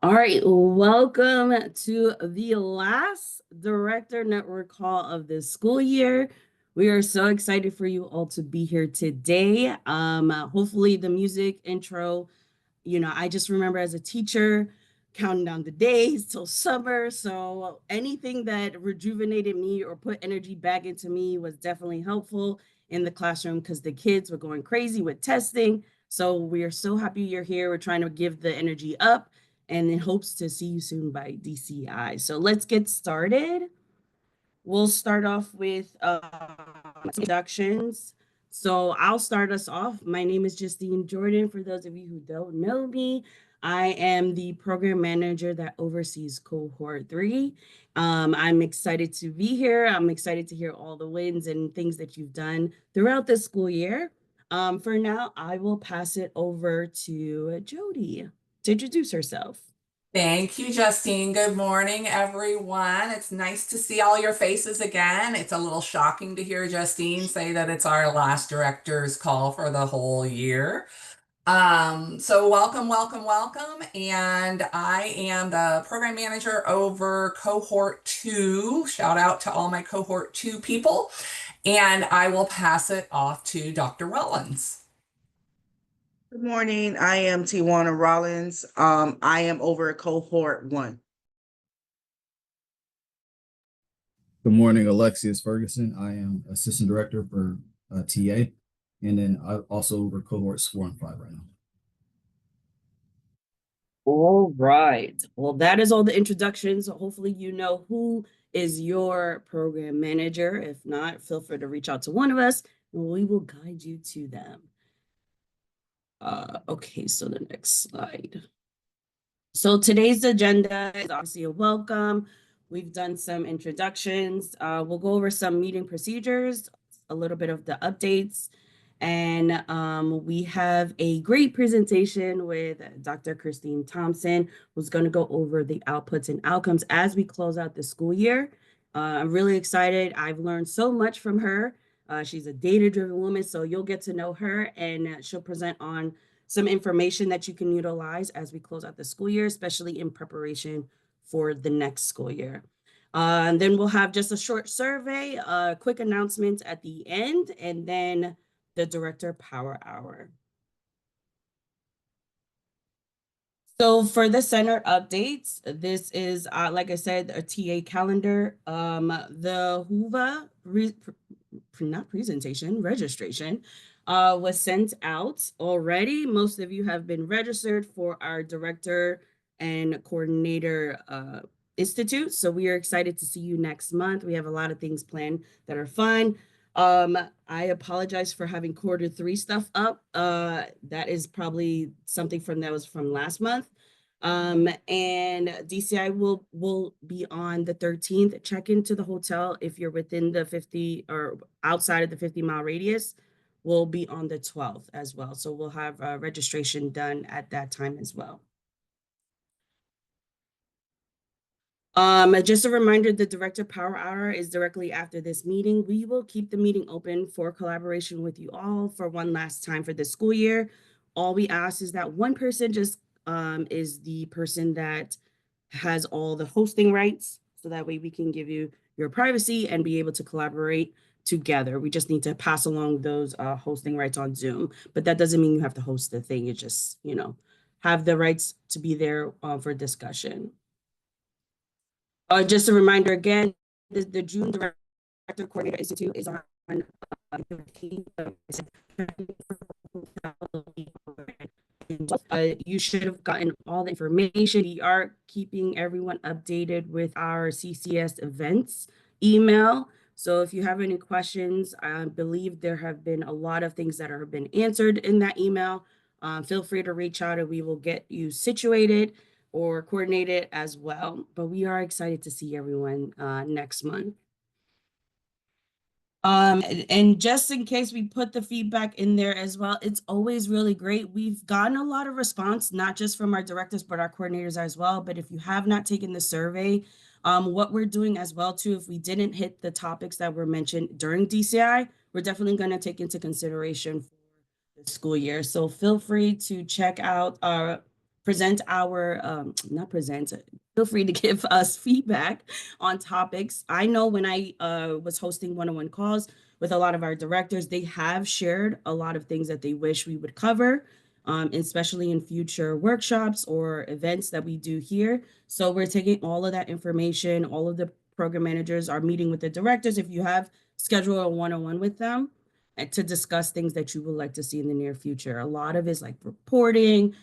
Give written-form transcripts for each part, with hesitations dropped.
All right, welcome to the last Director Network call of this school year. We are so excited for you all to be here today. Hopefully the music intro, I just remember as a teacher counting down the days till summer. So anything that rejuvenated me or put energy back into me was definitely helpful in the classroom because the kids were going crazy with testing. So we are so happy you're here. We're trying to give the energy up and in hopes to see you soon by DCI. So let's get started. We'll start off with introductions. So I'll start us off. My name is Justine Jordan. For those of you who don't know me, I am the program manager that oversees cohort 3. I'm excited to be here. I'm excited to hear all the wins and things that you've done throughout the school year. For now, I will pass it over to Jody to introduce herself. Thank you, Justine. Good morning, everyone. It's nice to see all your faces again. It's a little shocking to hear Justine say that it's our last director's call for the whole year. So welcome, welcome, welcome. And I am the program manager over cohort 2. Shout out to all my cohort 2 people. And I will pass it off to Dr. Rollins. Good morning. I am Tiwana Rollins. I am over cohort 1. Good morning, Alexius Ferguson. I am assistant director for TA, and then I also over cohorts 4 and 5 right now. All right. Well, that is all the introductions. Hopefully, you know who is your program manager. If not, feel free to reach out to one of us and we will guide you to them. Okay, so the next slide. So today's agenda is obviously a welcome. We've done some introductions. We'll go over some meeting procedures, a little bit of the updates, and we have a great presentation with Dr. Christine Thompson, who's going to go over the outputs and outcomes as we close out the school year. I'm really excited. I've learned so much from her. She's a data-driven woman, so you'll get to know her, and she'll present on some information that you can utilize as we close out the school year, especially in preparation for the next school year. And then we'll have just a short survey, quick announcements at the end, and then the director power hour. So for the center updates, this is, like I said, a TA calendar. The HUVA, not presentation, registration, was sent out already. Most of you have been registered for our director and coordinator institute. So we are excited to see you next month. We have a lot of things planned that are fun. I apologize for having quarter 3 stuff up. That is probably something that was from last month. And DCI will be on the 13th. Check into the hotel if you're within the 50 or outside of the 50-mile radius. We'll be on the 12th as well. So we'll have registration done at that time as well. Just a reminder, the director power hour is directly after this meeting. We will keep the meeting open for collaboration with you all for one last time for this school year. All we ask is that one person just is the person that has all the hosting rights, so that way we can give you your privacy and be able to collaborate together. We just need to pass along those hosting rights on Zoom, but that doesn't mean you have to host the thing. You just, have the rights to be there for discussion. Just a reminder again, the June Director Coordinator Institute is on you should have gotten all the information. We are keeping everyone updated with our CCS events email. So if you have any questions, I believe there have been a lot of things that have been answered in that email. Feel free to reach out and we will get you situated or coordinated as well. But we are excited to see everyone next month. And just in case we put the feedback in there as well, it's always really great. We've gotten a lot of response, not just from our directors, but our coordinators as well. But if you have not taken the survey, what we're doing as well too, if we didn't hit the topics that were mentioned during DCI, we're definitely going to take into consideration for the school year. So feel free to check out present not present, feel free to give us feedback on topics. I know when I was hosting one-on-one calls with a lot of our directors, they have shared a lot of things that they wish we would cover, especially in future workshops or events that we do here. So we're taking all of that information. All of the program managers are meeting with the directors. If you have scheduled a one-on-one with them, and to discuss things that you would like to see in the near future. A lot of it is like reporting,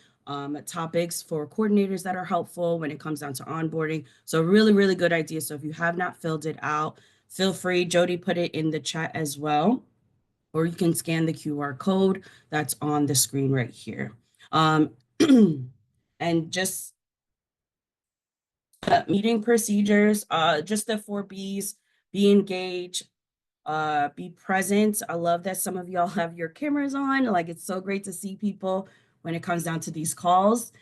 topics for coordinators that are helpful when it comes down to onboarding. So really, really good idea. So if you have not filled it out, feel free. Jody put it in the chat as well, or you can scan the QR code that's on the screen right here. And just meeting procedures, just the 4Bs, be engaged, be present. I love that some of y'all have your cameras on. Like, it's so great to see people when it comes down to these calls.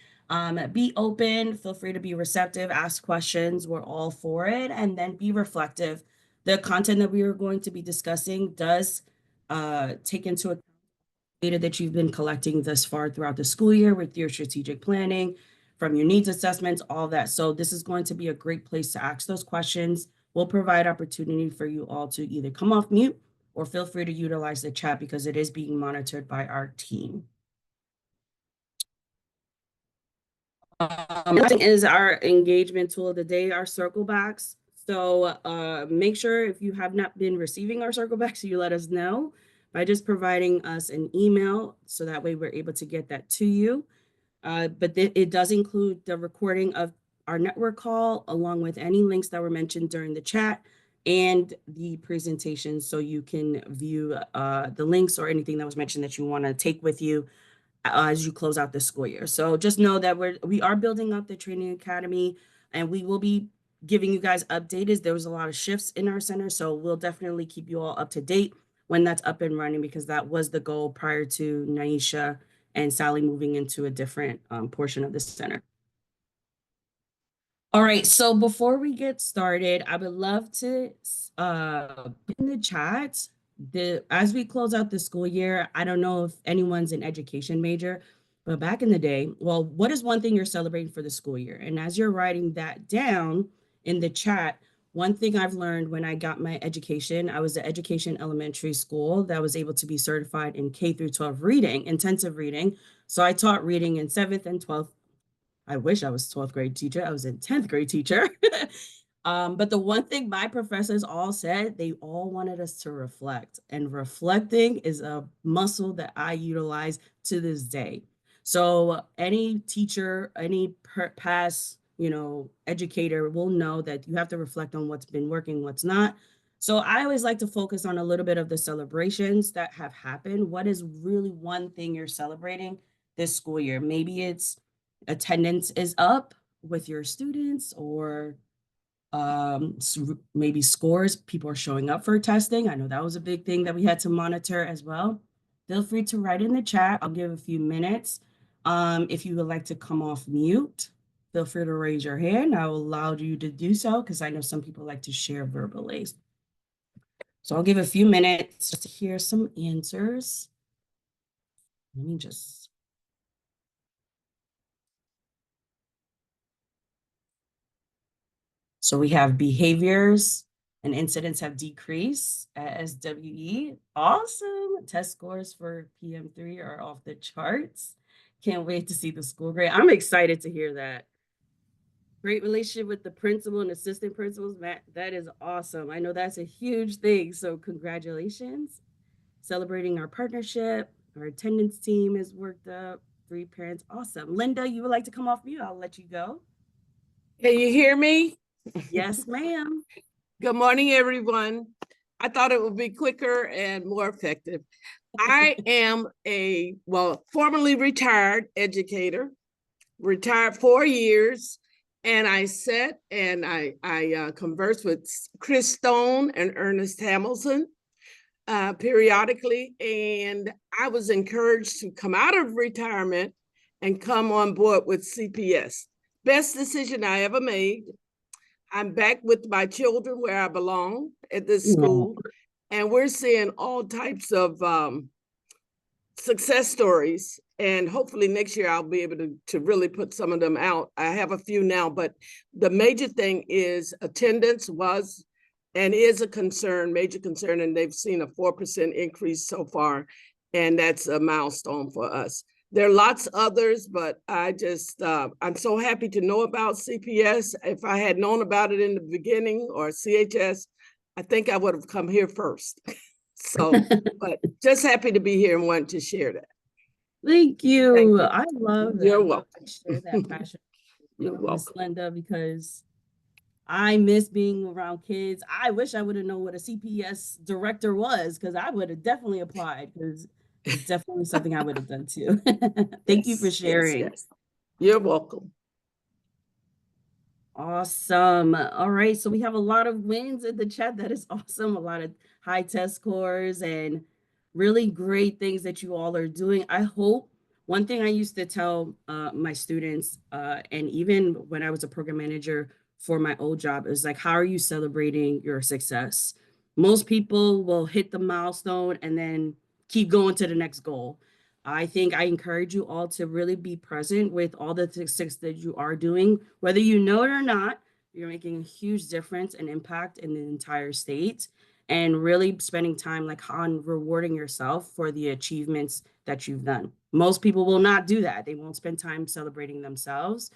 Be open, feel free to be receptive, ask questions. We're all for it. And then be reflective. The content that we are going to be discussing does take into account data that you've been collecting thus far throughout the school year with your strategic planning, from your needs assessments, all that. So this is going to be a great place to ask those questions. We'll provide opportunity for you all to either come off mute or feel free to utilize the chat because it is being monitored by our team. Is our engagement tool of the day, our circle backs. So make sure if you have not been receiving our circle backs, you let us know by just providing us an email, so that way we're able to get that to you. But it does include the recording of our network call, along with any links that were mentioned during the chat and the presentation, so you can view the links or anything that was mentioned that you want to take with you as you close out the school year. So just know that we are building up the training academy, and we will be giving you guys updates. There was a lot of shifts in our center, so we'll definitely keep you all up to date when that's up and running, because that was the goal prior to Naisha and Sally moving into a different portion of the center. All right, so before we get started, I would love to put in the chat, as we close out the school year, I don't know if anyone's an education major, but back in the day, well, what is one thing you're celebrating for the school year? And as you're writing that down in the chat, one thing I've learned when I got my education, I was at Education Elementary School that was able to be certified in K through 12 reading, intensive reading. So I taught reading in 7th and 12th. I wish I was 12th grade teacher. I was a 10th grade teacher. But the one thing my professors all said, they all wanted us to reflect. And reflecting is a muscle that I utilize to this day. So any teacher, any past, educator will know that you have to reflect on what's been working, what's not. So I always like to focus on a little bit of the celebrations that have happened. What is really one thing you're celebrating this school year? Maybe it's attendance is up with your students, or maybe scores, people are showing up for testing. I know that was a big thing that we had to monitor as well. Feel free to write in the chat. I'll give a few minutes. If you would like to come off mute, feel free to raise your hand. I will allow you to do so, because I know some people like to share verbally. So I'll give a few minutes just to hear some answers. Let me just So we have behaviors and incidents have decreased at SWE. Awesome. Test scores for PM3 are off the charts. Can't wait to see the school grade. I'm excited to hear that. Great relationship with the principal and assistant principals. Matt, that is awesome. I know that's a huge thing. So congratulations. Celebrating our partnership. Our attendance team has worked up. 3 parents. Awesome. Linda, you would like to come off mute? I'll let you go. Can you hear me? Yes, ma'am. Good morning, everyone. I thought it would be quicker and more effective. I am formerly retired educator, retired 4 years, and I sat and I conversed with Chris Stone and Ernest Hamilton periodically, and I was encouraged to come out of retirement and come on board with CPS. Best decision I ever made. I'm back with my children where I belong at this school, and we're seeing all types of success stories And hopefully next year I'll be able to really put some of them out. I have a few now, but the major thing is attendance was and is a concern, major concern, and they've seen a 4% increase so far, and that's a milestone for us. There are lots others, but I just, I'm so happy to know about CPS. If I had known about it in the beginning, or CHS, I think I would have come here first. So, but just happy to be here and want to share that. Thank you. Thank you. I love that. You're I love welcome. to share that passion, You're Miss welcome. Linda, because I miss being around kids. I wish I would have known what a CPS director was, because I would have definitely applied, because it's definitely something I would have done too. Thank you for Yes, sharing. yes. You're welcome. Awesome. All right. So we have a lot of wins in the chat. That is awesome. A lot of high test scores and really great things that you all are doing. I hope one thing I used to tell my students, and even when I was a program manager for my old job, is like, how are you celebrating your success? Most people will hit the milestone and then keep going to the next goal. I think I encourage you all to really be present with all the things that you are doing, whether you know it or not. You're making a huge difference and impact in the entire state, and really spending time like on rewarding yourself for the achievements that you've done. Most people will not do that. They won't spend time celebrating themselves.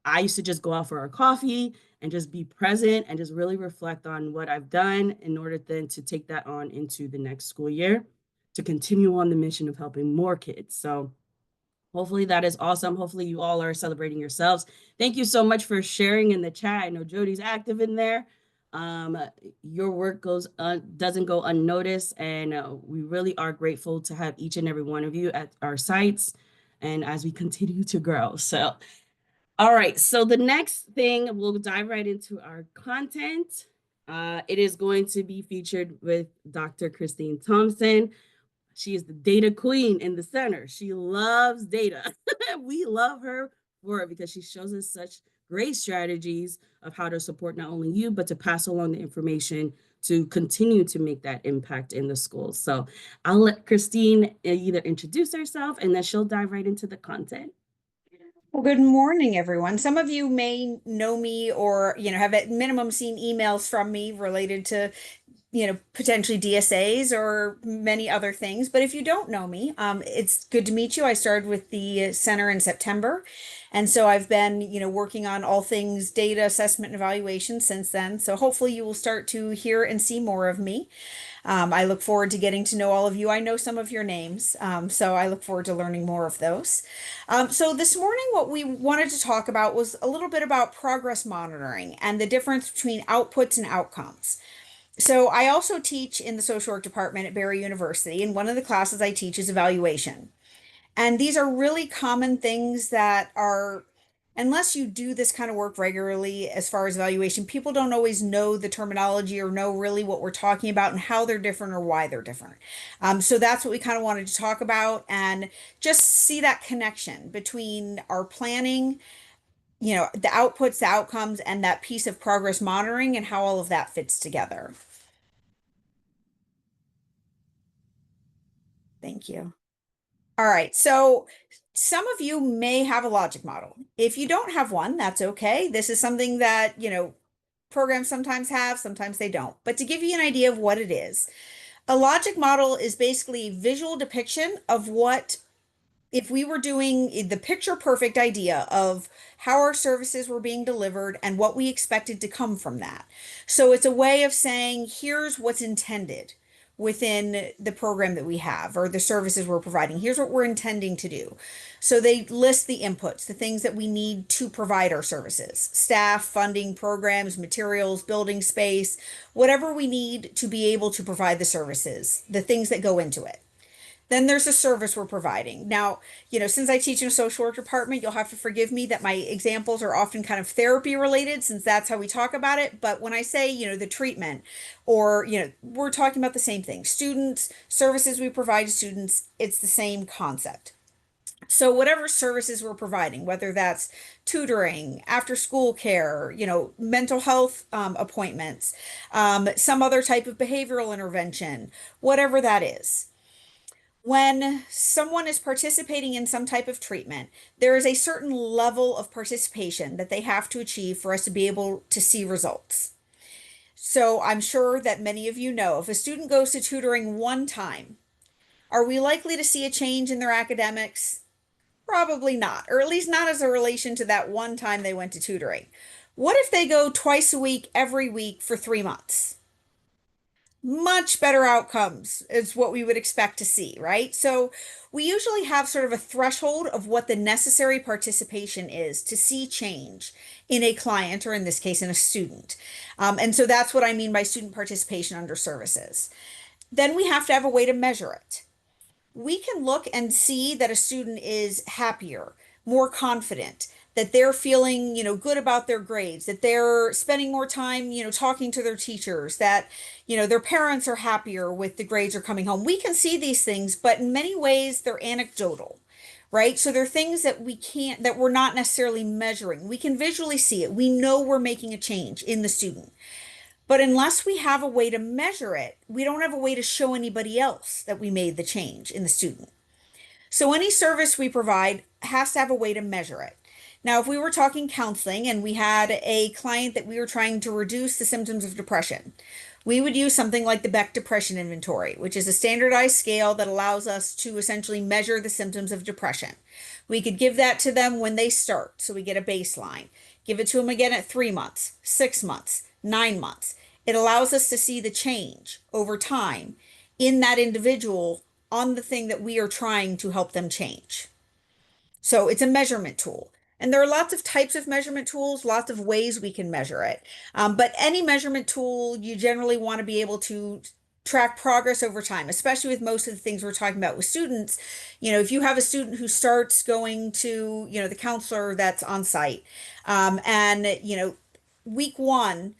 I used to just go out for a coffee and just be present and just really reflect on what I've done in order then to take that on into the next school year to continue on the mission of helping more kids. So hopefully that is awesome. Hopefully you all are celebrating yourselves. Thank you so much for sharing in the chat. I know Jody's active in there. Your work doesn't go unnoticed, and we really are grateful to have each and every one of you at our sites and as we continue to grow. So all right, so the next thing, we'll dive right into our content. It is going to be featured with Dr. Christine Thompson. She is the data queen in the center. She loves data. We love her for it because she shows us such great strategies of how to support not only you, but to pass along the information to continue to make that impact in the schools. So I'll let Christine either introduce herself and then she'll dive right into the content. Well, good morning, everyone. Some of you may know me or, have at minimum seen emails from me related to, potentially DSAs or many other things. But if you don't know me, it's good to meet you. I started with the center in September. And so I've been, working on all things data assessment and evaluation since then. So hopefully you will start to hear and see more of me. I look forward to getting to know all of you. I know some of your names, so I look forward to learning more of those. So this morning, what we wanted to talk about was a little bit about progress monitoring and the difference between outputs and outcomes. So I also teach in the social work department at Barry University, and one of the classes I teach is evaluation. And these are really common things that are, unless you do this kind of work regularly, as far as evaluation, people don't always know the terminology or know really what we're talking about and how they're different or why they're different. So that's what we kind of wanted to talk about and just see that connection between our planning, the outputs, the outcomes, and that piece of progress monitoring and how all of that fits together. Thank you. All right, so some of you may have a logic model. If you don't have one, that's okay. This is something that, programs sometimes have, sometimes they don't. But to give you an idea of what it is, a logic model is basically a visual depiction of what, if we were doing the picture perfect idea of how our services were being delivered and what we expected to come from that. So it's a way of saying, here's what's intended within the program that we have or the services we're providing. Here's what we're intending to do. So they list the inputs, the things that we need to provide our services, staff, funding, programs, materials, building space, whatever we need to be able to provide the services, the things that go into it. Then there's the service we're providing. Now, since I teach in a social work department, you'll have to forgive me that my examples are often kind of therapy related since that's how we talk about it. But when I say, the treatment or, we're talking about the same thing. Students, services we provide to students, it's the same concept. So whatever services we're providing, whether that's tutoring, after school care, mental health appointments, some other type of behavioral intervention, whatever that is. When someone is participating in some type of treatment, there is a certain level of participation that they have to achieve for us to be able to see results. So I'm sure that many of you know if a student goes to tutoring one time, are we likely to see a change in their academics? Probably not, or at least not as a relation to that one time they went to tutoring. What if they go twice a week, every week for 3 months? Much better outcomes is what we would expect to see, right? So we usually have sort of a threshold of what the necessary participation is to see change in a client, or in this case, in a student. And so that's what I mean by student participation under services. Then we have to have a way to measure it. We can look and see that a student is happier, more confident, that they're feeling, good about their grades, that they're spending more time, talking to their teachers, that, their parents are happier with the grades are coming home. We can see these things, but in many ways they're anecdotal, right? So they're things that that we're not necessarily measuring. We can visually see it. We know we're making a change in the student. But unless we have a way to measure it, we don't have a way to show anybody else that we made the change in the student. So any service we provide has to have a way to measure it. Now, if we were talking counseling and we had a client that we were trying to reduce the symptoms of depression, we would use something like the Beck Depression Inventory, which is a standardized scale that allows us to essentially measure the symptoms of depression. We could give that to them when they start, so we get a baseline. Give it to them again at 3 months, 6 months, 9 months. It allows us to see the change over time in that individual on the thing that we are trying to help them change. So it's a measurement tool. And there are lots of types of measurement tools, lots of ways we can measure it. But any measurement tool, you generally want to be able to track progress over time, especially with most of the things we're talking about with students. If you have a student who starts going to, the counselor that's on site, and, week one,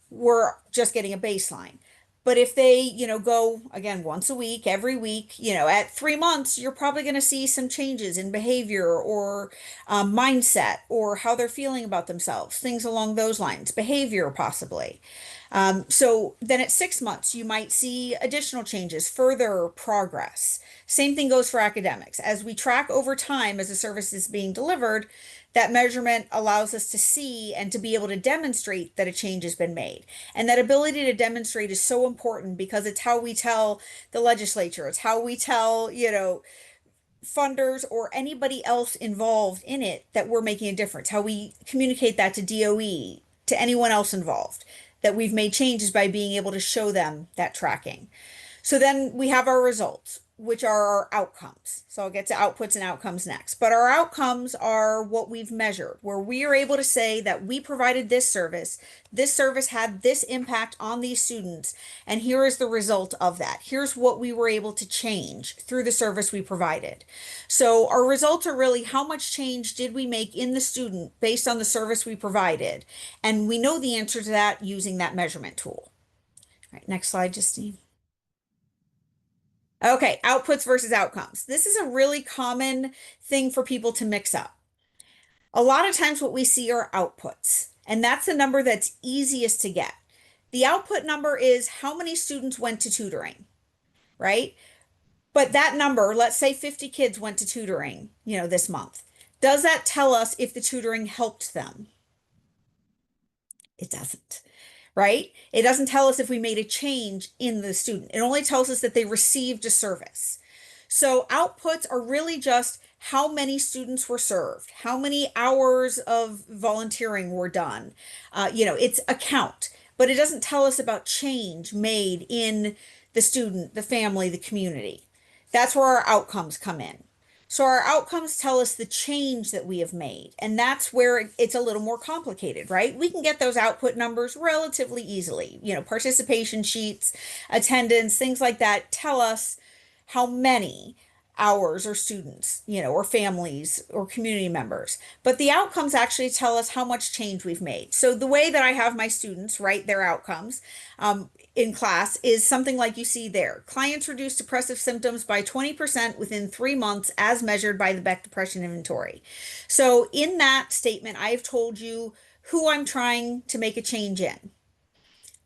we're just getting a baseline. But if they, go again once a week, every week, at 3 months, you're probably going to see some changes in behavior or mindset or how they're feeling about themselves, things along those lines, behavior possibly. So then at 6 months, you might see additional changes, further progress. Same thing goes for academics. As we track over time as a service is being delivered, that measurement allows us to see and to be able to demonstrate that a change has been made. And that ability to demonstrate is so important because it's how we tell the legislature, it's how we tell, funders or anybody else involved in it that we're making a difference, how we communicate that to DOE, to anyone else involved, that we've made changes by being able to show them that tracking. So then we have our results, which are our outcomes. So I'll get to outputs and outcomes next. But our outcomes are what we've measured, where we are able to say that we provided this service had this impact on these students, and here is the result of that. Here's what we were able to change through the service we provided. So our results are really how much change did we make in the student based on the service we provided. And we know the answer to that using that measurement tool. All right, next slide, Justine. Okay, outputs versus outcomes. This is a really common thing for people to mix up. A lot of times what we see are outputs, and that's the number that's easiest to get. The output number is how many students went to tutoring, right? But that number, let's say 50 kids went to tutoring, this month. Does that tell us if the tutoring helped them? It doesn't. Right? It doesn't tell us if we made a change in the student. It only tells us that they received a service. So outputs are really just how many students were served, how many hours of volunteering were done. It's a count, but it doesn't tell us about change made in the student, the family, the community. That's where our outcomes come in. So our outcomes tell us the change that we have made, and that's where it's a little more complicated, right? We can get those output numbers relatively easily. Participation sheets, attendance, things like that tell us how many hours or students, or families or community members. But the outcomes actually tell us how much change we've made. So the way that I have my students write their outcomes in class is something like you see there. Clients reduced depressive symptoms by 20% within 3 months as measured by the Beck Depression Inventory. So in that statement, I've told you who I'm trying to make a change in.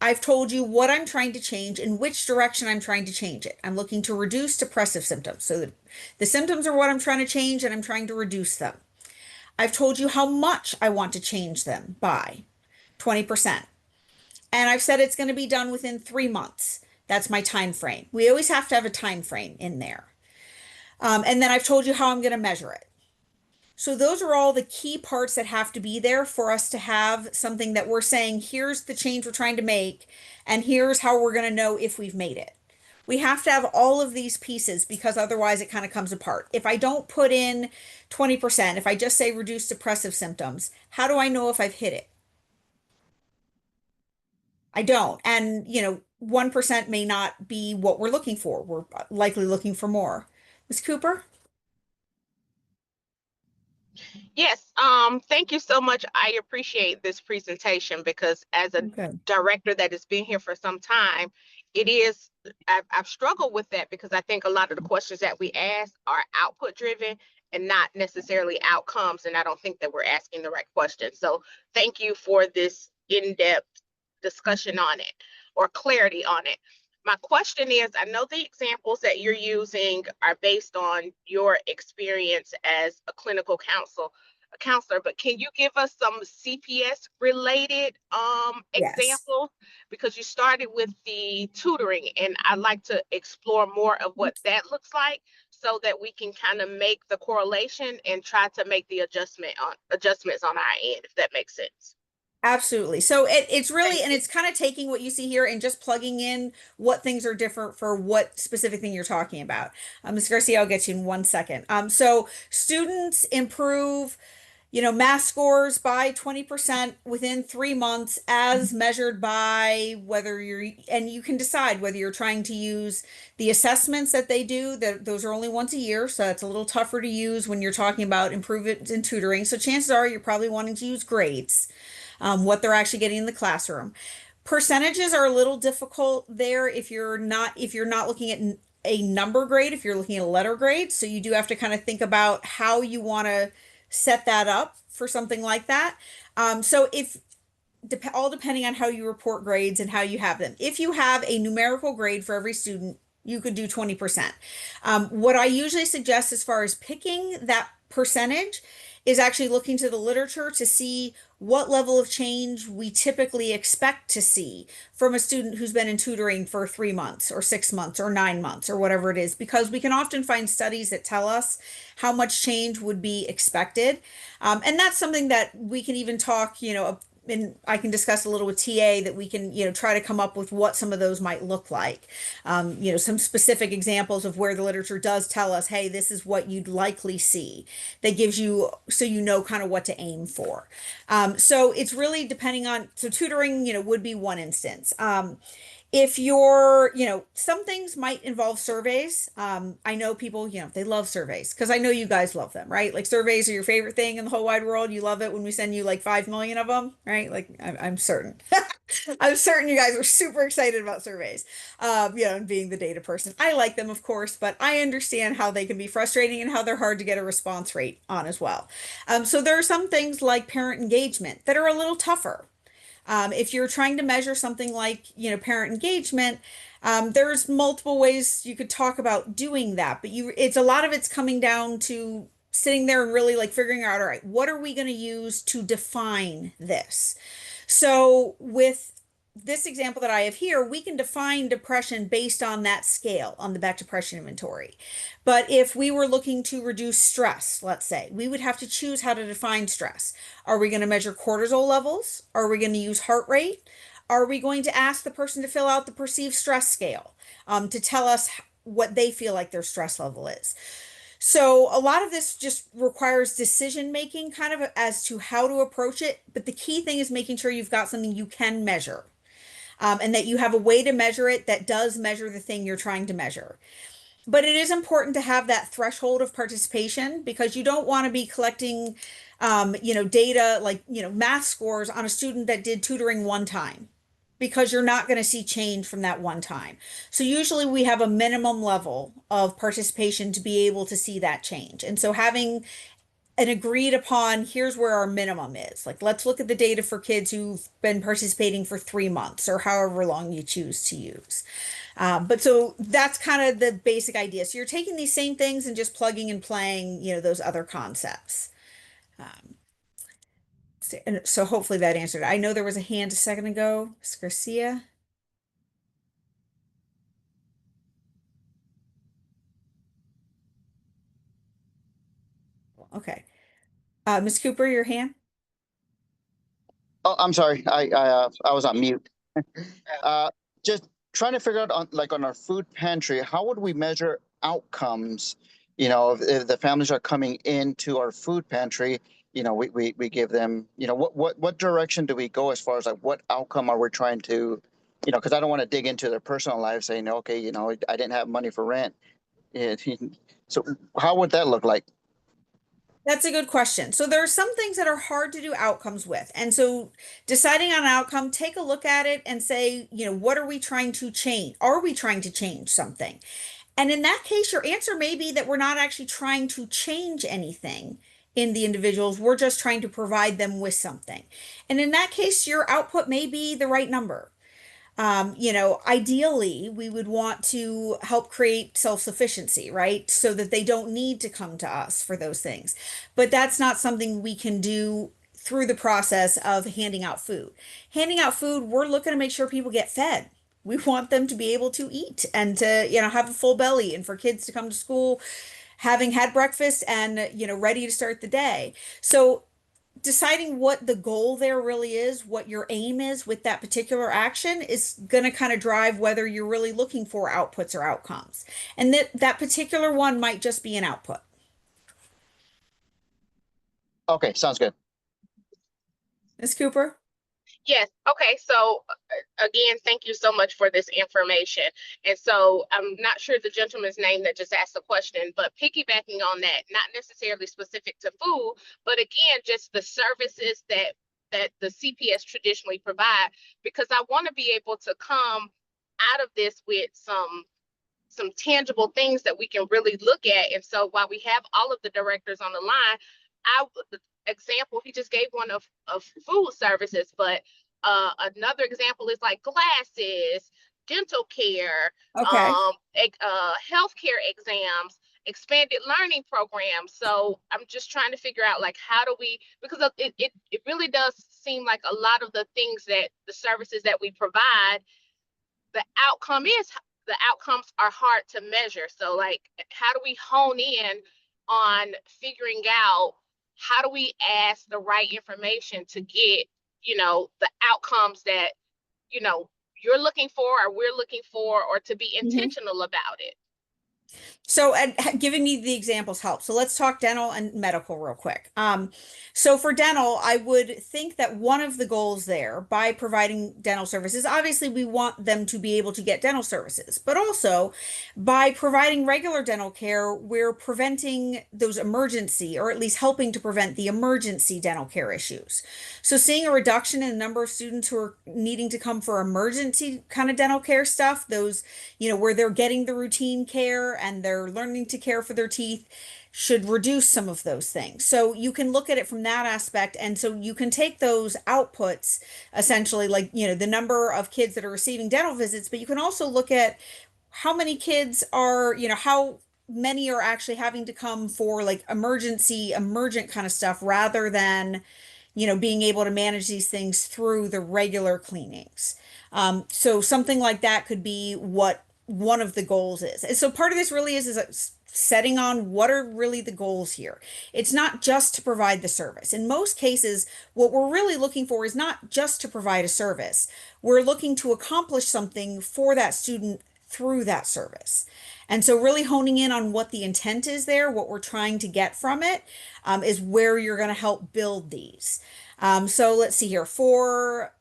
I've told you what I'm trying to change and which direction I'm trying to change it. I'm looking to reduce depressive symptoms. So the symptoms are what I'm trying to change, and I'm trying to reduce them. I've told you how much I want to change them by 20%. And I've said it's going to be done within 3 months. That's my time frame. We always have to have a time frame in there. And then I've told you how I'm going to measure it. So those are all the key parts that have to be there for us to have something that we're saying, here's the change we're trying to make, and here's how we're going to know if we've made it. We have to have all of these pieces because otherwise it kind of comes apart. If I don't put in 20%, if I just say reduce depressive symptoms, how do I know if I've hit it? I don't. And, 1% may not be what we're looking for. We're likely looking for more. Ms. Cooper? Yes, thank you so much. I appreciate this presentation because as a Good. director that has been here for some time, I've struggled with that because I think a lot of the questions that we ask are output driven and not necessarily outcomes. And I don't think that we're asking the right questions. So thank you for this in-depth discussion on it or clarity on it. My question is, I know the examples that you're using are based on your experience as a clinical counselor, but can you give us some CPS related Yes. examples? Because you started with the tutoring, and I'd like to explore more of what that looks like so that we can kind of make the correlation and try to make the adjustments on our end, if that makes sense. Absolutely. So it's really, Thank and you. it's kind of taking what you see here and just plugging in what things are different for what specific thing you're talking about. Ms. Garcia, I'll get you in 1 second. So students improve, math scores by 20% within 3 months as measured by and you can decide whether you're trying to use the assessments that they do, those are only once a year. So it's a little tougher to use when you're talking about improvements in tutoring. So chances are you're probably wanting to use grades, what they're actually getting in the classroom. Percentages are a little difficult there if you're not looking at a number grade, if you're looking at a letter grade. So you do have to kind of think about how you want to set that up for something like that. So all depending on how you report grades and how you have them. If you have a numerical grade for every student, you could do 20%. What I usually suggest as far as picking that percentage is actually looking to the literature to see what level of change we typically expect to see from a student who's been in tutoring for 3 months or 6 months or 9 months or whatever it is, because we can often find studies that tell us how much change would be expected. And that's something that we can even talk, and I can discuss a little with TA that we can, try to come up with what some of those might look like. Some specific examples of where the literature does tell us, hey, this is what you'd likely see. That gives you, so kind of what to aim for. So it's really depending on, so tutoring, would be one instance. If you're, some things might involve surveys. I know people, they love surveys because I know you guys love them, right? Like surveys are your favorite thing in the whole wide world. You love it when we send you like 5 million of them, right? Like I'm certain. I'm certain you guys are super excited about surveys, and being the data person. I like them, of course, but I understand how they can be frustrating and how they're hard to get a response rate on as well. So there are some things like parent engagement that are a little tougher. If you're trying to measure something like, parent engagement, there's multiple ways you could talk about doing that, but it's a lot of it's coming down to sitting there and really like figuring out, all right, what are we going to use to define this? So with this example that I have here, we can define depression based on that scale on the Beck Depression Inventory. But if we were looking to reduce stress, let's say, we would have to choose how to define stress. Are we going to measure cortisol levels? Are we going to use heart rate? Are we going to ask the person to fill out the perceived stress scale to tell us what they feel like their stress level is? So a lot of this just requires decision making kind of as to how to approach it. But the key thing is making sure you've got something you can measure. And that you have a way to measure it that does measure the thing you're trying to measure. But it is important to have that threshold of participation because you don't want to be collecting, data like, math scores on a student that did tutoring one time because you're not going to see change from that one time. So usually we have a minimum level of participation to be able to see that change. And so having an agreed upon, here's where our minimum is. Like, let's look at the data for kids who've been participating for 3 months or however long you choose to use. But so that's kind of the basic idea. So you're taking these same things and just plugging and playing, those other concepts. So hopefully that answered it. I know there was a hand a second ago. Ms. Garcia. Okay. Ms. Cooper, your hand? Oh, I'm sorry. I was on mute. Just trying to figure out on our food pantry, how would we measure outcomes? If the families are coming into our food pantry, we give them, what direction do we go as far as like what outcome are we trying to, because I don't want to dig into their personal life saying, okay, I didn't have money for rent. So how would that look like? That's a good question. So there are some things that are hard to do outcomes with. And so deciding on an outcome, take a look at it and say, what are we trying to change? Are we trying to change something? And in that case, your answer may be that we're not actually trying to change anything in the individuals. We're just trying to provide them with something. And in that case, your output may be the right number. Ideally, we would want to help create self-sufficiency, right? So that they don't need to come to us for those things. But that's not something we can do through the process of handing out food. Handing out food, we're looking to make sure people get fed. We want them to be able to eat and to, have a full belly, and for kids to come to school having had breakfast and, ready to start the day. So deciding what the goal there really is, what your aim is with that particular action is going to kind of drive whether you're really looking for outputs or outcomes. And that particular one might just be an output. Okay, sounds good. Ms. Cooper? Yes. Okay. So again, thank you so much for this information. And so I'm not sure the gentleman's name that just asked the question, but piggybacking on that, not necessarily specific to food, but again, just the services that the CPS traditionally provide, because I want to be able to come out of this with some tangible things that we can really look at. And so while we have all of the directors on the line, the example he just gave one of food services, but another example is like glasses, dental care, Okay. healthcare exams, expanded learning programs. So I'm just trying to figure out like how do we, because it really does seem like a lot of the things that the services that we provide, the outcomes are hard to measure. So like, how do we hone in on figuring out how do we ask the right information to get, the outcomes that, you're looking for or we're looking for, or to be intentional about it. So, and giving me the examples helps. So let's talk dental and medical real quick. So for dental, I would think that one of the goals there by providing dental services, obviously we want them to be able to get dental services, but also by providing regular dental care, we're preventing those emergency, or at least helping to prevent the emergency dental care issues. So seeing a reduction in the number of students who are needing to come for emergency kind of dental care stuff, those, where they're getting the routine care and they're learning to care for their teeth, should reduce some of those things. So you can look at it from that aspect. And so you can take those outputs, essentially, like, the number of kids that are receiving dental visits, but you can also look at how many kids are, how many are actually having to come for like emergent kind of stuff, rather than, being able to manage these things through the regular cleanings. So something like that could be what one of the goals is. And so part of this really is setting on what are really the goals here. It's not just to provide the service. In most cases, what we're really looking for is not just to provide a service. We're looking to accomplish something for that student through that service. And so really honing in on what the intent is there, what we're trying to get from it, is where you're going to help build these. So let's see here. For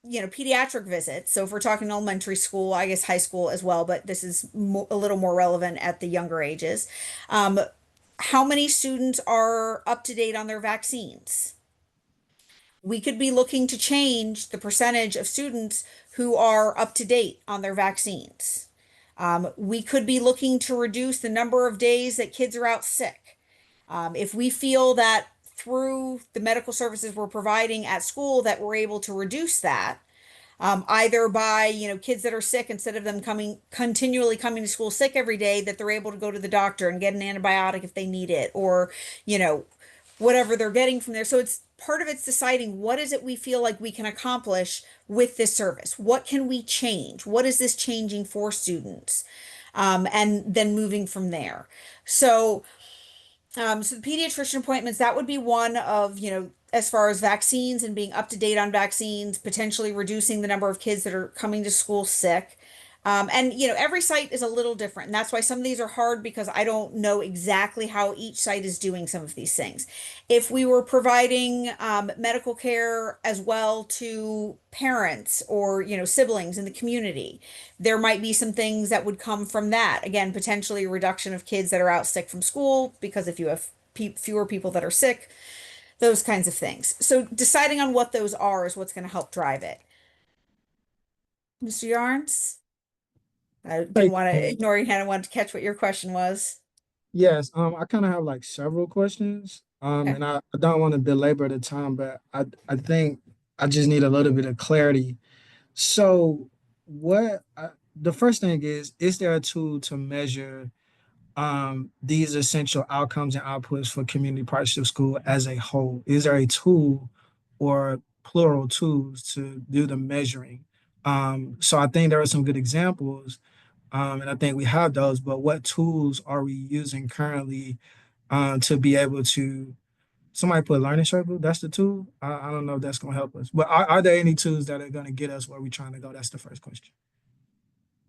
pediatric visits. So if we're talking elementary school, I guess high school as well, but this is a little more relevant at the younger ages. How many students are up to date on their vaccines? We could be looking to change the percentage of students who are up to date on their vaccines. We could be looking to reduce the number of days that kids are out sick. If we feel that through the medical services we're providing at school that we're able to reduce that, either by, kids that are sick, instead of them continually coming to school sick every day, that they're able to go to the doctor and get an antibiotic if they need it, or, you know, whatever they're getting from there. So it's part of it's deciding what is it we feel like we can accomplish with this service? What can we change? What is this changing for students? And then moving from there. So the pediatrician appointments, that would be one of, as far as vaccines and being up to date on vaccines, potentially reducing the number of kids that are coming to school sick. And every site is a little different. And that's why some of these are hard, because I don't know exactly how each site is doing some of these things. If we were providing medical care as well to parents or, siblings in the community, there might be some things that would come from that. Again, potentially a reduction of kids that are out sick from school, because if you have fewer people that are sick, those kinds of things. So deciding on what those are is what's going to help drive it. Mr. Yarns? I didn't want to ignore your hand. I wanted to catch what your question was. Yes, I kind of have like several questions. Okay. And I don't want to belabor the time, but I think I just need a little bit of clarity. So, the first thing is there a tool to measure these essential outcomes and outputs for community partnership school as a whole? Is there a tool or plural tools to do the measuring? So I think there are some good examples, and I think we have those, but what tools are we using currently to be able to, somebody put learning circle, that's the tool? I don't know if that's going to help us, but are there any tools that are going to get us where we're trying to go? That's the first question.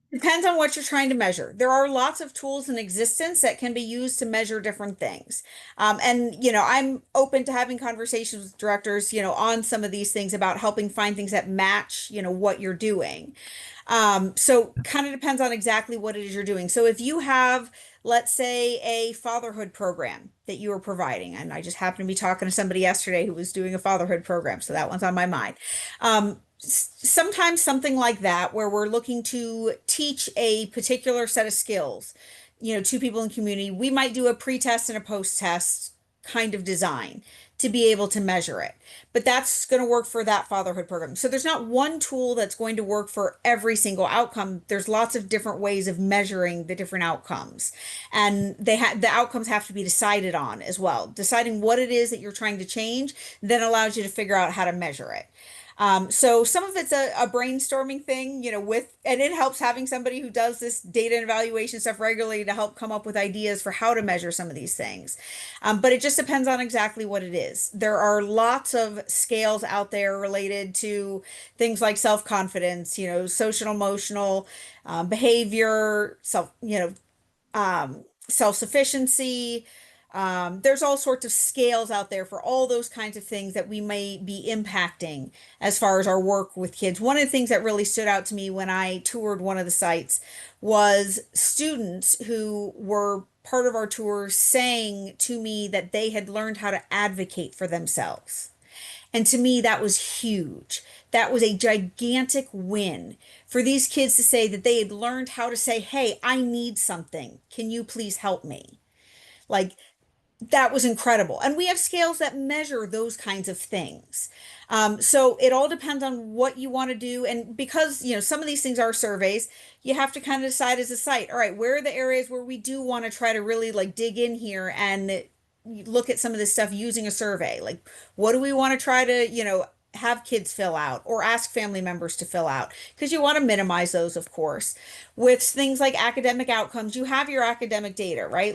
Depends on what you're trying to measure. There are lots of tools in existence that can be used to measure different things. And, I'm open to having conversations with directors, on some of these things about helping find things that match, what you're doing. So kind of depends on exactly what it is you're doing. So if you have, let's say, a fatherhood program that you are providing, and I just happened to be talking to somebody yesterday who was doing a fatherhood program, so that one's on my mind. Sometimes something like that, where we're looking to teach a particular set of skills, to people in community, we might do a pre-test and a post-test kind of design to be able to measure it. But that's going to work for that fatherhood program. So there's not one tool that's going to work for every single outcome. There's lots of different ways of measuring the different outcomes. And the outcomes have to be decided on as well. Deciding what it is that you're trying to change then allows you to figure out how to measure it. So some of it's a brainstorming thing, and it helps having somebody who does this data and evaluation stuff regularly to help come up with ideas for how to measure some of these things. But it just depends on exactly what it is. There are lots of scales out there related to things like self-confidence, social emotional behavior, self-sufficiency. There's all sorts of scales out there for all those kinds of things that we may be impacting as far as our work with kids. One of the things that really stood out to me when I toured one of the sites was students who were part of our tour saying to me that they had learned how to advocate for themselves. And to me, that was huge. That was a gigantic win for these kids to say that they had learned how to say, hey, I need something. Can you please help me? Like, that was incredible. And we have scales that measure those kinds of things. So it all depends on what you want to do. And because, some of these things are surveys, you have to kind of decide as a site, all right, where are the areas where we do want to try to really like dig in here and look at some of this stuff using a survey? Like, what do we want to try to, have kids fill out or ask family members to fill out, because you want to minimize those, of course. With things like academic outcomes, you have your academic data, right?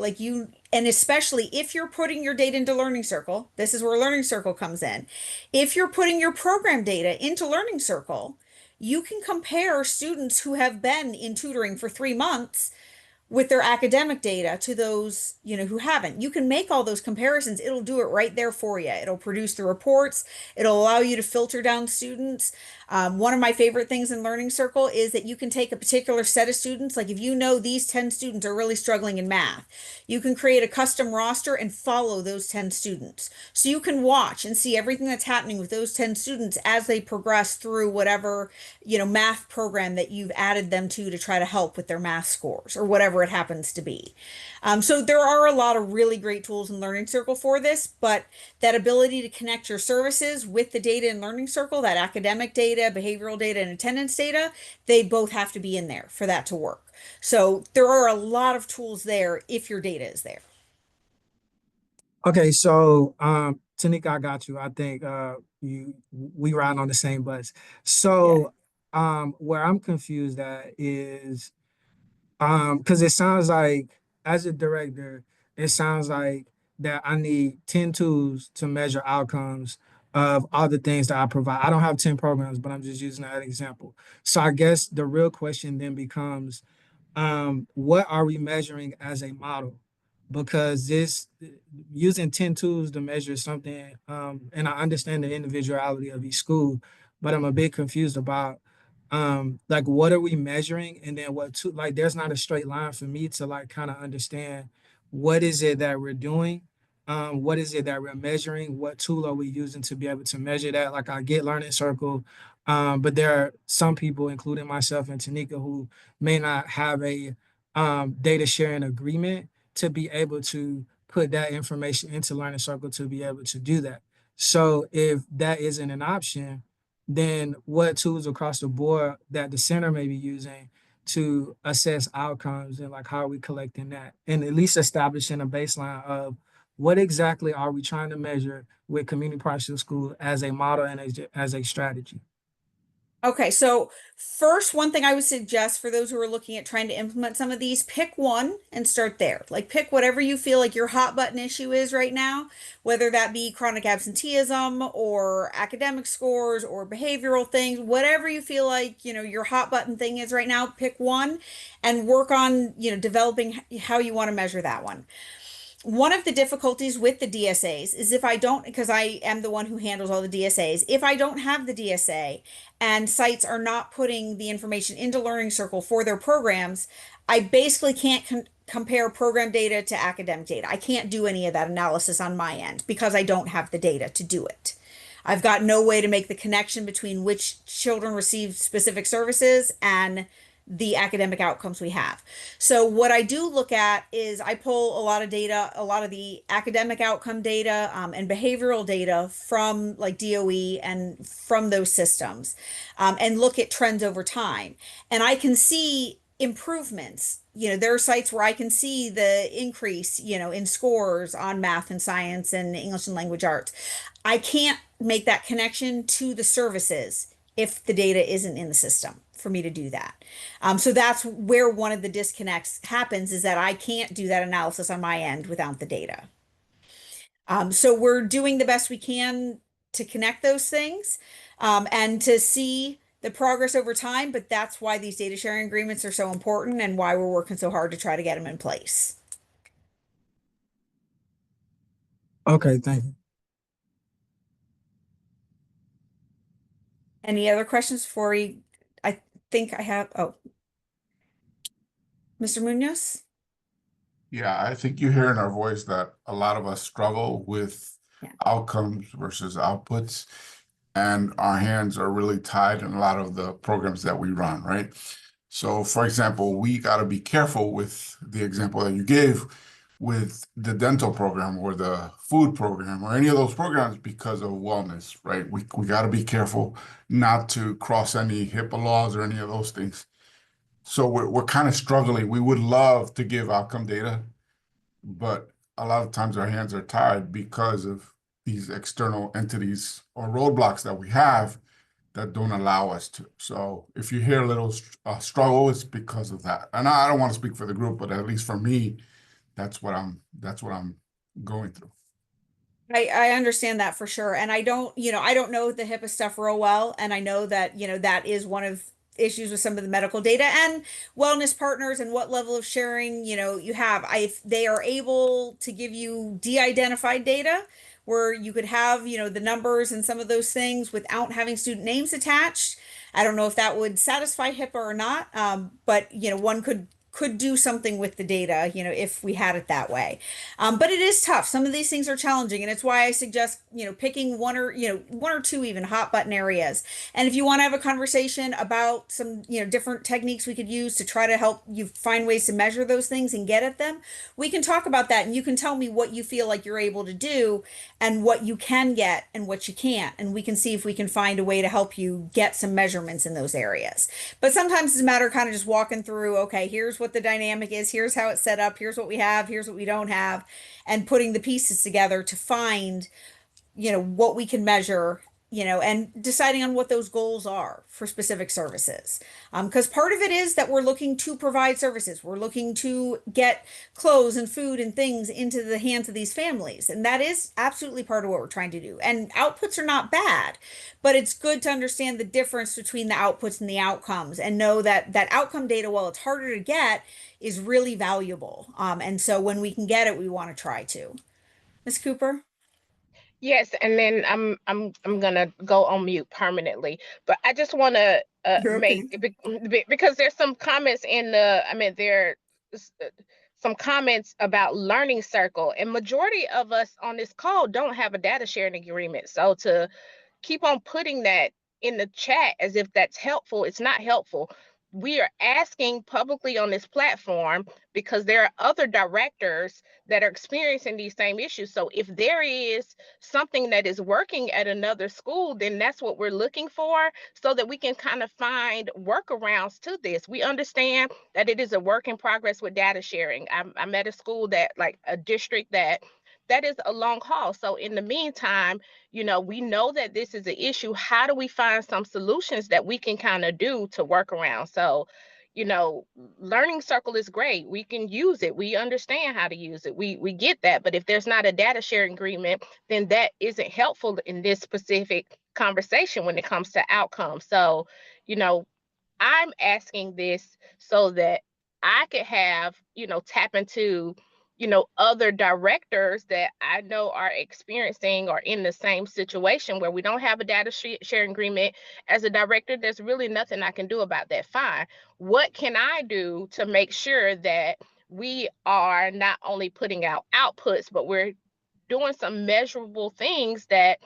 And especially if you're putting your data into Learning Circle, this is where Learning Circle comes in. If you're putting your program data into Learning Circle, you can compare students who have been in tutoring for 3 months with their academic data to those, who haven't. You can make all those comparisons. It'll do it right there for you. It'll produce the reports. It'll allow you to filter down students. One of my favorite things in Learning Circle is that you can take a particular set of students. Like if you know these 10 students are really struggling in math, you can create a custom roster and follow those 10 students. So you can watch and see everything that's happening with those 10 students as they progress through whatever, math program that you've added them to try to help with their math scores or whatever wherever it happens to be. So there are a lot of really great tools in Learning Circle for this, but that ability to connect your services with the data in Learning Circle, that academic data, behavioral data, and attendance data, they both have to be in there for that to work. So there are a lot of tools there if your data is there. Okay, so Tanika, I got you. I think we ride on the same bus. So where I'm confused at is because it sounds like as a director, it sounds like that I need 10 tools to measure outcomes of all the things that I provide. I don't have 10 programs, but I'm just using that example. So I guess the real question then becomes what are we measuring as a model? Because this using 10 tools to measure something, and I understand the individuality of each school, but I'm a bit confused about like what are we measuring and then what to like there's not a straight line for me to like kind of understand what is it that we're doing, what is it that we're measuring, what tool are we using to be able to measure that. Like I get Learning Circle, but there are some people, including myself and Tanika, who may not have a data sharing agreement to be able to put that information into Learning Circle to be able to do that. So if that isn't an option, then what tools across the board that the center may be using to assess outcomes and like how are we collecting that and at least establishing a baseline of what exactly are we trying to measure with community partial school as a model and as a strategy. Okay, so first, one thing I would suggest for those who are looking at trying to implement some of these, pick one and start there. Like pick whatever you feel like your hot button issue is right now, whether that be chronic absenteeism or academic scores or behavioral things, whatever you feel like, your hot button thing is right now, pick one and work on, developing how you want to measure that one. One of the difficulties with the DSAs is if I don't, because I am the one who handles all the DSAs, if I don't have the DSA and sites are not putting the information into Learning Circle for their programs, I basically can't compare program data to academic data. I can't do any of that analysis on my end because I don't have the data to do it. I've got no way to make the connection between which children receive specific services and the academic outcomes we have. So what I do look at is I pull a lot of data, a lot of the academic outcome data and behavioral data from like DOE and from those systems and look at trends over time. And I can see improvements. There are sites where I can see the increase, in scores on math and science and English and language arts. I can't make that connection to the services if the data isn't in the system for me to do that. So that's where one of the disconnects happens is that I can't do that analysis on my end without the data. So we're doing the best we can to connect those things and to see the progress over time, but that's why these data sharing agreements are so important and why we're working so hard to try to get them in place. Okay, thank you. Any other questions before I think I have, Mr. Munoz? Yeah, I think you hear in our voice that a lot of us struggle with outcomes versus outputs, and our hands are really tied in a lot of the programs that we run, right? So, for example, we got to be careful with the example that you gave with the dental program or the food program or any of those programs because of wellness, right? We got to be careful not to cross any HIPAA laws or any of those things. So we're kind of struggling. We would love to give outcome data, but a lot of times our hands are tied because of these external entities or roadblocks that we have that don't allow us to. So if you hear a little struggle, it's because of that. And I don't want to speak for the group, but at least for me, that's what I'm going through. I understand that for sure. And I don't know the HIPAA stuff real well. And I know that, that is one of issues with some of the medical data and wellness partners and what level of sharing, you have. If they are able to give you de-identified data where you could have, the numbers and some of those things without having student names attached. I don't know if that would satisfy HIPAA or not. But, one could could do something with the data, you know, if we had it that way. But it is tough. Some of these things are challenging, and it's why I suggest, you know, picking one or, you know, one or two even hot button areas. And if you want to have a conversation about some, you know, different techniques we could use to try to help you find ways to measure those things and get at them, we can talk about that. And you can tell me what you feel like you're able to do and what you can get and what you can't. And we can see if we can find a way to help you get some measurements in those areas. But sometimes it's a matter of kind of just walking through, okay, here's what the dynamic is, here's how it's set up, here's what we have, here's what we don't have, and putting the pieces together to find, you know, what we can measure, you know, and deciding on what those goals are for specific services. Because part of it is that we're looking to provide services. We're looking to get clothes and food and things into the hands of these families. And that is absolutely part of what we're trying to do. And outputs are not bad, but it's good to understand the difference between the outputs and the outcomes and know that that outcome data, while it's harder to get, is really valuable. And so when we can get it, we want to try to. Ms. Cooper? Yes, and then I'm gonna go on mute permanently. But I just want to You're okay. because there's some comments in the, I mean, some comments about learning circle, and majority of us on this call don't have a data sharing agreement. So to keep on putting that in the chat as if that's helpful, it's not helpful. We are asking publicly on this platform because there are other directors that are experiencing these same issues. So if there is something that is working at another school, then that's what we're looking for, so that we can kind of find workarounds to this. We understand that it is a work in progress with data sharing. I'm at a school that, like a district that is a long haul. So in the meantime, you know, we know that this is an issue. How do we find some solutions that we can kind of do to work around? So, you know, learning circle is great. We can use it. We understand how to use it. We get that. But if there's not a data sharing agreement, then that isn't helpful in this specific conversation when it comes to outcomes. So, you know, I'm asking this so that I could have, you know, tap into, you know, other directors that I know are experiencing or in the same situation where we don't have a data sharing agreement. As a director, there's really nothing I can do about that. Fine. What can I do to make sure that we are not only putting out outputs, but we're doing some measurable things that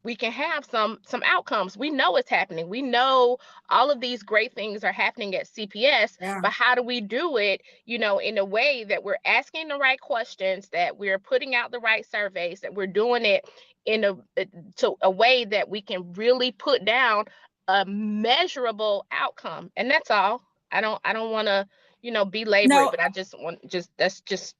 we can have some outcomes. We know it's happening. We know all of these great things are happening at CPS, Yeah. but how do we do it, you know, in a way that we're asking the right questions, that we're putting out the right surveys, that we're doing it in a way that we can really put down a measurable outcome. And that's all. I don't want to, you know, belabor it, No, but I just want, that's just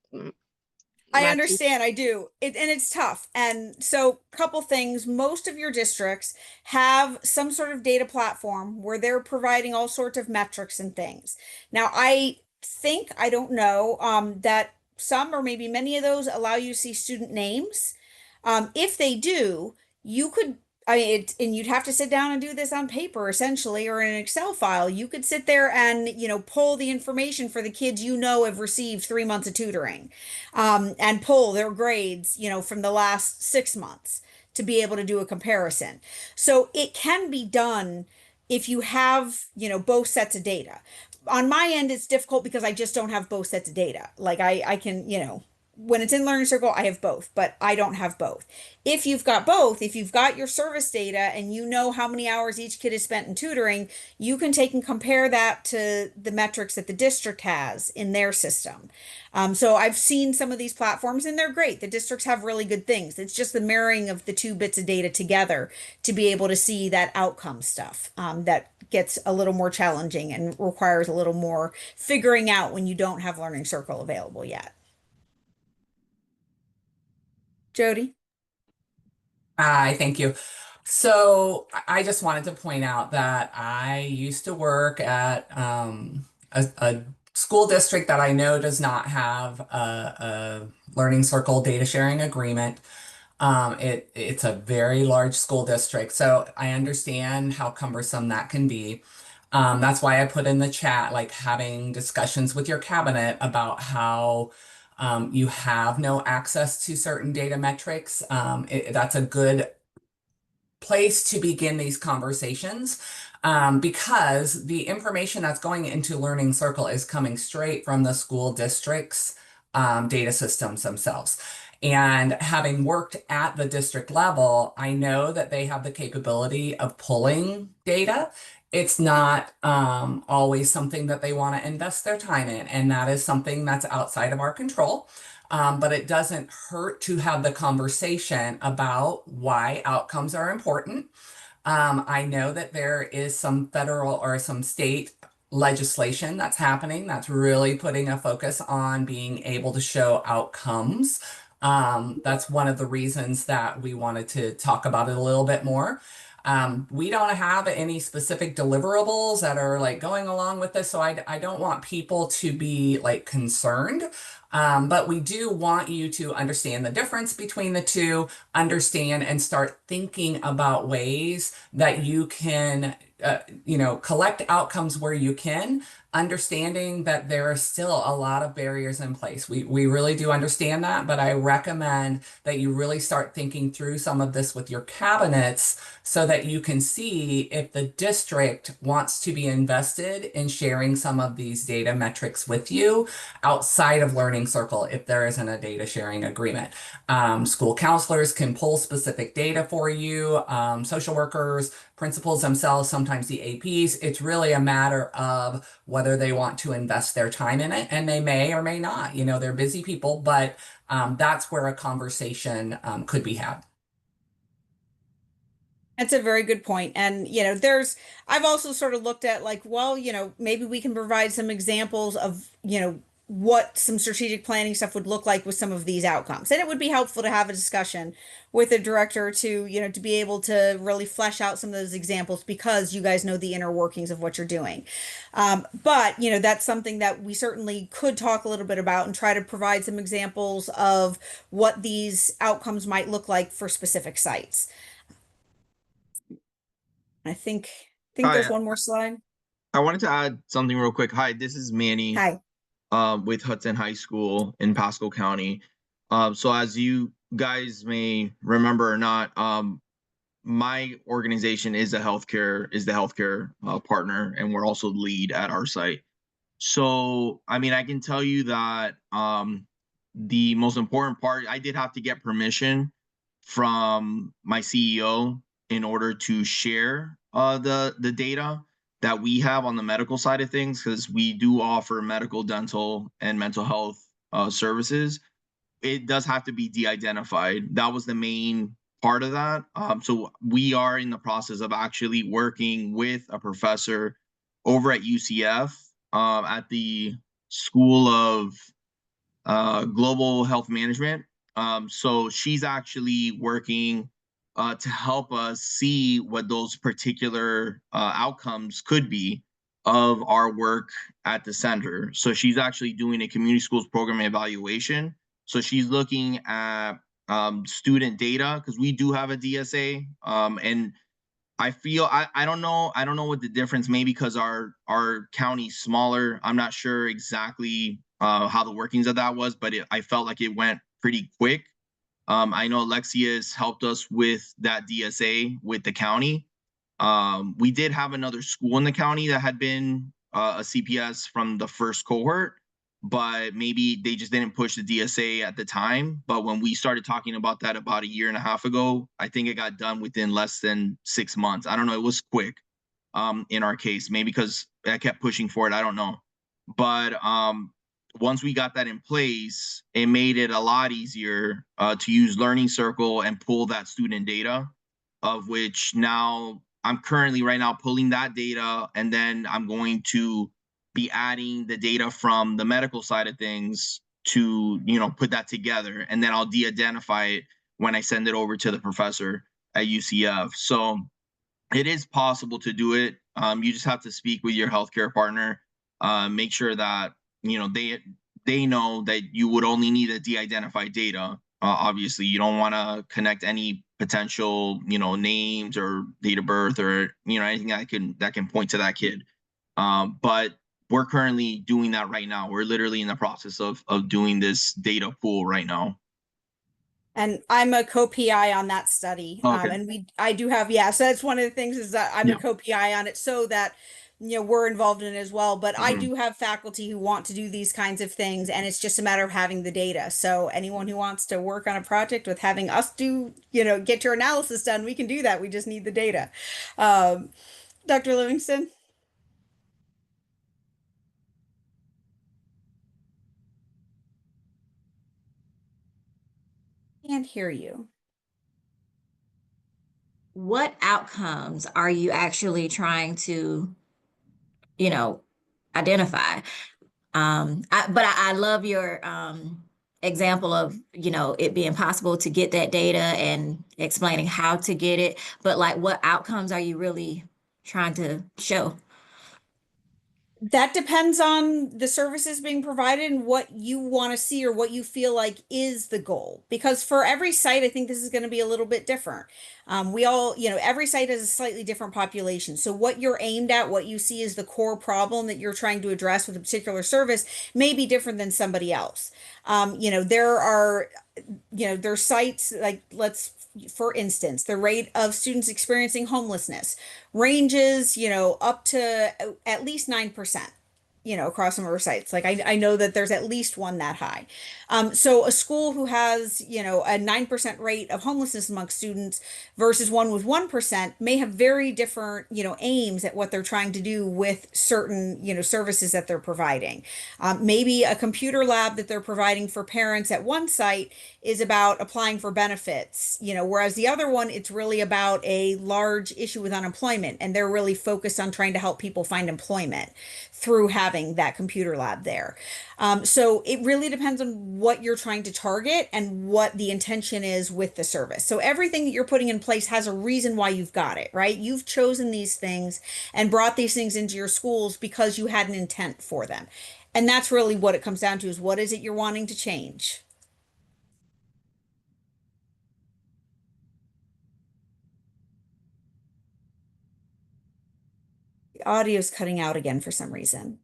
I my two. understand. I do. And it's tough. And so, couple things. Most of your districts have some sort of data platform where they're providing all sorts of metrics and things. Now, I think, I don't know, that some or maybe many of those allow you to see student names. If they do, you could, I mean, and you'd have to sit down and do this on paper essentially, or in an Excel file. You could sit there and, you know, pull the information for the kids you know have received 3 months of tutoring, and pull their grades, you know, from the last 6 months to be able to do a comparison. So it can be done if you have, you know, both sets of data. On my end, it's difficult because I just don't have both sets of data. Like I can, you know, when it's in Learning Circle, I have both, but I don't have both. If you've got both, if you've got your service data and you know how many hours each kid has spent in tutoring, you can take and compare that to the metrics that the district has in their system. So I've seen some of these platforms and they're great. The districts have really good things. It's just the marrying of the two bits of data together to be able to see that outcome stuff, that gets a little more challenging and requires a little more figuring out when you don't have Learning Circle available yet. Jody? Hi, thank you. So I just wanted to point out that I used to work at a school district that I know does not have a Learning Circle data sharing agreement. It's a very large school district, so I understand how cumbersome that can be. That's why I put in the chat, like having discussions with your cabinet about how you have no access to certain data metrics. That's a good place to begin these conversations. because the information that's going into Learning Circle is coming straight from the school district's data systems themselves. And having worked at the district level, I know that they have the capability of pulling data. It's not always something that they want to invest their time in, and that is something that's outside of our control. But it doesn't hurt to have the conversation about why outcomes are important. I know that there is some federal or some state legislation that's happening that's really putting a focus on being able to show outcomes. That's one of the reasons that we wanted to talk about it a little bit more. We don't have any specific deliverables that are like going along with this, so I don't want people to be like concerned. But we do want you to understand the difference between the two, understand and start thinking about ways that you can, collect outcomes where you can, understanding that there are still a lot of barriers in place. We really do understand that, but I recommend that you really start thinking through some of this with your cabinets so that you can see if the district wants to be invested in sharing some of these data metrics with you outside of Learning Circle if there isn't a data sharing agreement. School counselors can pull specific data for you, social workers, principals themselves, sometimes the APs. It's really a matter of whether they want to invest their time in it, and they may or may not. They're busy people, but that's where a conversation could be had. That's a very good point. And, I've also sort of looked at like, well, maybe we can provide some examples of, what some strategic planning stuff would look like with some of these outcomes. And it would be helpful to have a discussion with a director to, to be able to really flesh out some of those examples because you guys know the inner workings of what you're doing. But, that's something that we certainly could talk a little bit about and try to provide some examples of what these outcomes might look like for specific sites. I think Hi, there's one more slide. I wanted to add something real quick. Hi, this is Manny. Hi. With Hudson High School in Pasco County. So as you guys may remember or not, my organization is the healthcare partner, and we're also the lead at our site. So, I mean, I can tell you that the most important part, I did have to get permission from my CEO in order to share the data that we have on the medical side of things, because we do offer medical, dental, and mental health services. It does have to be de-identified. That was the main part of that. So we are in the process of actually working with a professor over at UCF at the School of Global Health Management. So she's actually working to help us see what those particular outcomes could be of our work at the center. So she's actually doing a community schools program evaluation. So she's looking at student data, because we do have a DSA. And I feel, I don't know what the difference may be, because our county's smaller. I'm not sure exactly how the workings of that was, but I felt like it went pretty quick. I know Alexia's helped us with that DSA with the county. We did have another school in the county that had been a CPS from the first cohort, but maybe they just didn't push the DSA at the time. But when we started talking about that about a year and a half ago, I think it got done within less than 6 months. I don't know. It was quick in our case, maybe because I kept pushing for it. I don't know. But once we got that in place, it made it a lot easier to use Learning Circle and pull that student data, of which now I'm currently right now pulling that data, and then I'm going to be adding the data from the medical side of things to, put that together, and then I'll de-identify it when I send it over to the professor at UCF. So it is possible to do it. You just have to speak with your healthcare partner, make sure that they know that you would only need the de-identified data. Obviously, you don't want to connect any potential, names or date of birth or anything that can point to that kid. But we're currently doing that right now. We're literally in the process of doing this data pool right now. And I'm a co-PI on that study. Okay. And I do have, yeah, so that's one of the things is that I'm Yeah. a co-PI on it so that, we're involved in it as well. But I Mhm. do have faculty who want to do these kinds of things, and it's just a matter of having the data. So anyone who wants to work on a project with having us do, get your analysis done, we can do that. We just need the data. Dr. Livingston? Can't hear you. What outcomes are you actually trying to, you know, identify? I love your example of, it being possible to get that data and explaining how to get it. But like, what outcomes are you really trying to show? That depends on the services being provided and what you want to see or what you feel like is the goal. Because for every site, I think this is going to be a little bit different. We all, every site has a slightly different population. So what you're aimed at, what you see is the core problem that you're trying to address with a particular service may be different than somebody else. There are, there's sites like for instance, the rate of students experiencing homelessness ranges, up to at least 9%, across some of our sites. Like I know that there's at least one that high. So a school who has, a 9% rate of homelessness amongst students versus one with 1% may have very different, aims at what they're trying to do with certain, services that they're providing. Maybe a computer lab that they're providing for parents at one site is about applying for benefits, whereas the other one, it's really about a large issue with unemployment, and they're really focused on trying to help people find employment through having that computer lab there. So it really depends on what you're trying to target and what the intention is with the service. So everything that you're putting in place has a reason why you've got it, right? You've chosen these things and brought these things into your schools because you had an intent for them. And that's really what it comes down to, is what is it you're wanting to change? The audio's cutting out again for some reason.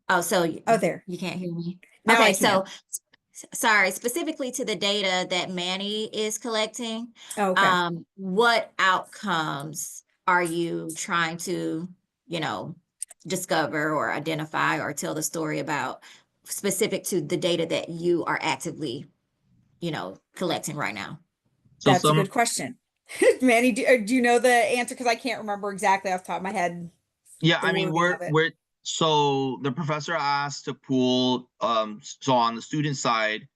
Oh, so Oh, there. you can't hear me? Now I Okay, so can. sorry, specifically to the data that Manny is collecting, Oh, okay. what outcomes are you trying to, discover or identify or tell the story about, specific to the data that you are actively, collecting right now? So That's a some, good question. Manny, do you know the answer? Because I can't remember exactly off the top of my head yeah, the I mean, wording of it. so the professor asked to pull, so on the student side,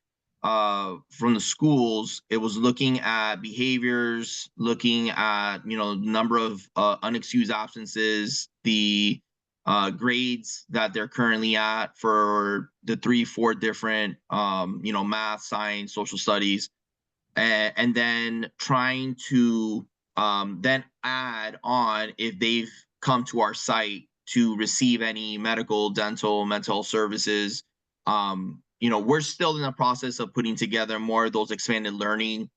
from the schools, it was looking at behaviors, looking at, number of unexcused absences, the grades that they're currently at for the 3, 4 different, math, science, social studies, and then trying to then add on if they've come to our site to receive any medical, dental, mental health services. We're still in the process of putting together more of those expanded learning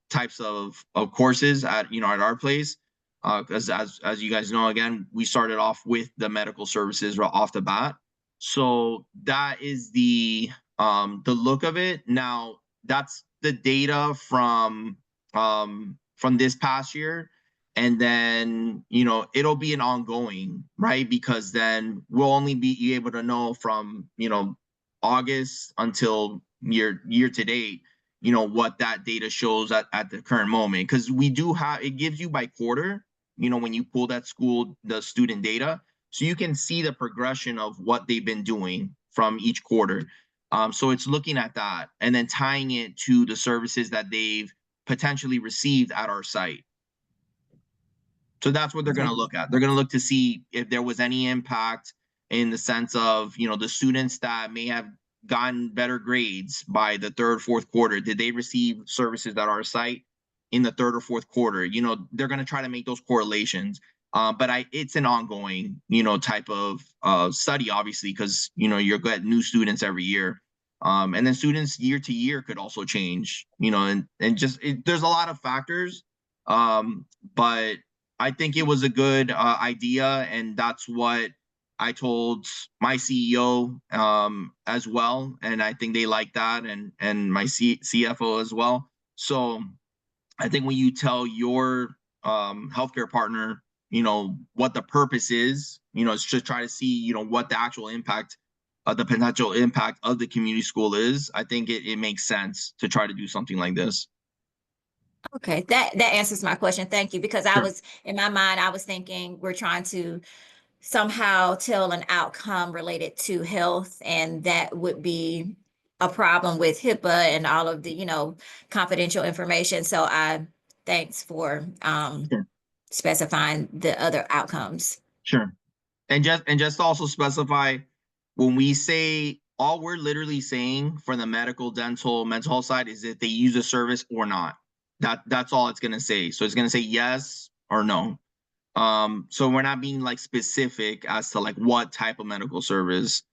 types of courses at our place. Because as you guys know, again, we started off with the medical services right off the bat. So that is the look of it. Now that's the data from this past year, and then it'll be an ongoing, right? Because then we'll only be able to know from August until year to date, what that data shows at the current moment. Because we do have, it gives you by quarter, when you pull that the student data, so you can see the progression of what they've been doing from each quarter. So it's looking at that and then tying it to the services that they've potentially received at our site. So that's what they're going to look at. They're going to look to see if there was any impact in the sense of, the students that may have gotten better grades by the 3rd, 4th quarter. Did they receive services at our site in the 3rd or 4th quarter? They're going to try to make those correlations. But it's an ongoing, type of study, obviously, because, you're getting new students every year. And then students year to year could also change, and just there's a lot of factors. But I think it was a good idea, and that's what I told my CEO as well, and I think they like that, and my CFO as well. So I think when you tell your healthcare partner, what the purpose is, it's to try to see, what the actual impact, the potential impact of the community school is. I think it makes sense to try to do something like this. Okay, that answers my question. Thank you. Because I Sure. was in my mind, I was thinking we're trying to somehow tell an outcome related to health, and that would be a problem with HIPAA and all of the, confidential information. So thanks for Sure. specifying the other outcomes. Sure. And just to also specify, when we say, all we're literally saying for the medical, dental, mental health side is if they use a service or not. That's all it's gonna say. So it's gonna say yes or no. So we're not being like specific as to like what type of medical service.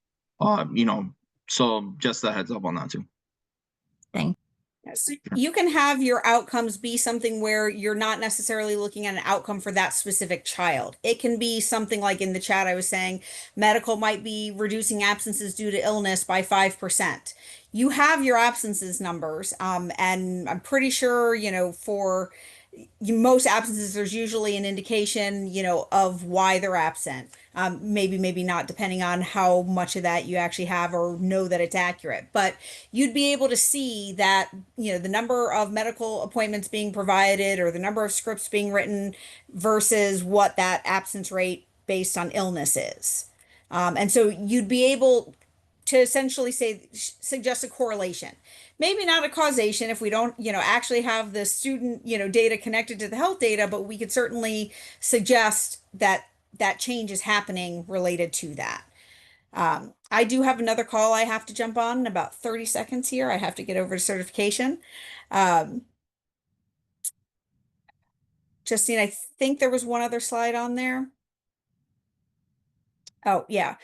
So just a heads up on that too. Thank Yes. You can have your outcomes be something where you're not necessarily looking at an outcome for that specific child. It can be something like in the chat, I was saying medical might be reducing absences due to illness by 5%. You have your absences numbers, and I'm pretty sure, for most absences, there's usually an indication, of why they're absent. Maybe not, depending on how much of that you actually have or know that it's accurate. But you'd be able to see that, the number of medical appointments being provided or the number of scripts being written versus what that absence rate based on illness is. And so you'd be able to essentially suggest a correlation. Maybe not a causation if we don't, actually have the student, data connected to the health data, but we could certainly suggest that that change is happening related to that. I do have another call I have to jump on in about 30 seconds here. I have to get over to certification. Justine, I think there was one other slide on there. Oh, yeah.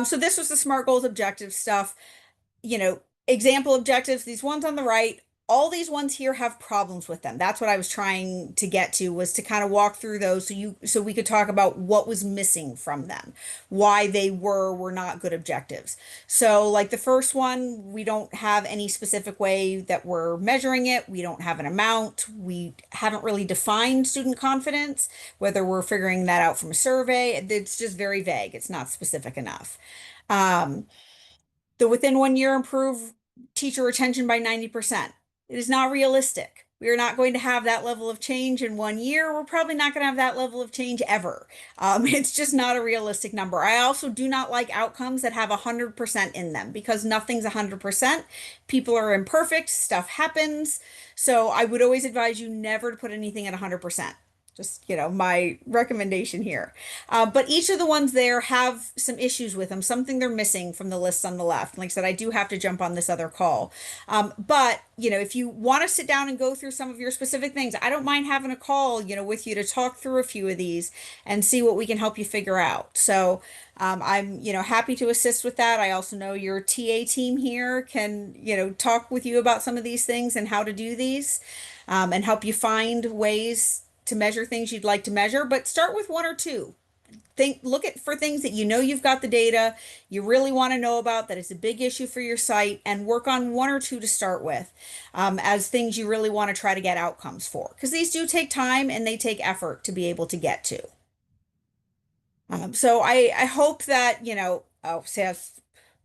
So this was the SMART goals objective stuff. Example objectives, these ones on the right, all these ones here have problems with them. That's what I was trying to get to, was to kind of walk through those so we could talk about what was missing from them, why they were not good objectives. So like the first one, we don't have any specific way that we're measuring it. We don't have an amount. We haven't really defined student confidence, whether we're figuring that out from a survey. It's just very vague. It's not specific enough. The within 1 year improve teacher retention by 90%. It is not realistic. We are not going to have that level of change in 1 year. We're probably not going to have that level of change ever. It's just not a realistic number. I also do not like outcomes that have 100% in them, because nothing's 100%. People are imperfect, stuff happens. So I would always advise you never to put anything at 100%. Just, my recommendation here. But each of the ones there have some issues with them, something they're missing from the list on the left. Like I said, I do have to jump on this other call. But, if you want to sit down and go through some of your specific things, I don't mind having a call, with you to talk through a few of these and see what we can help you figure out. So I'm, happy to assist with that. I also know your TA team here can, talk with you about some of these things and how to do these, and help you find ways to measure things you'd like to measure, but start with one or two. Look for things that you've got the data, you really want to know about, that it's a big issue for your site, and work on one or two to start with, as things you really want to try to get outcomes for, because these do take time and they take effort to be able to get to. So I hope that,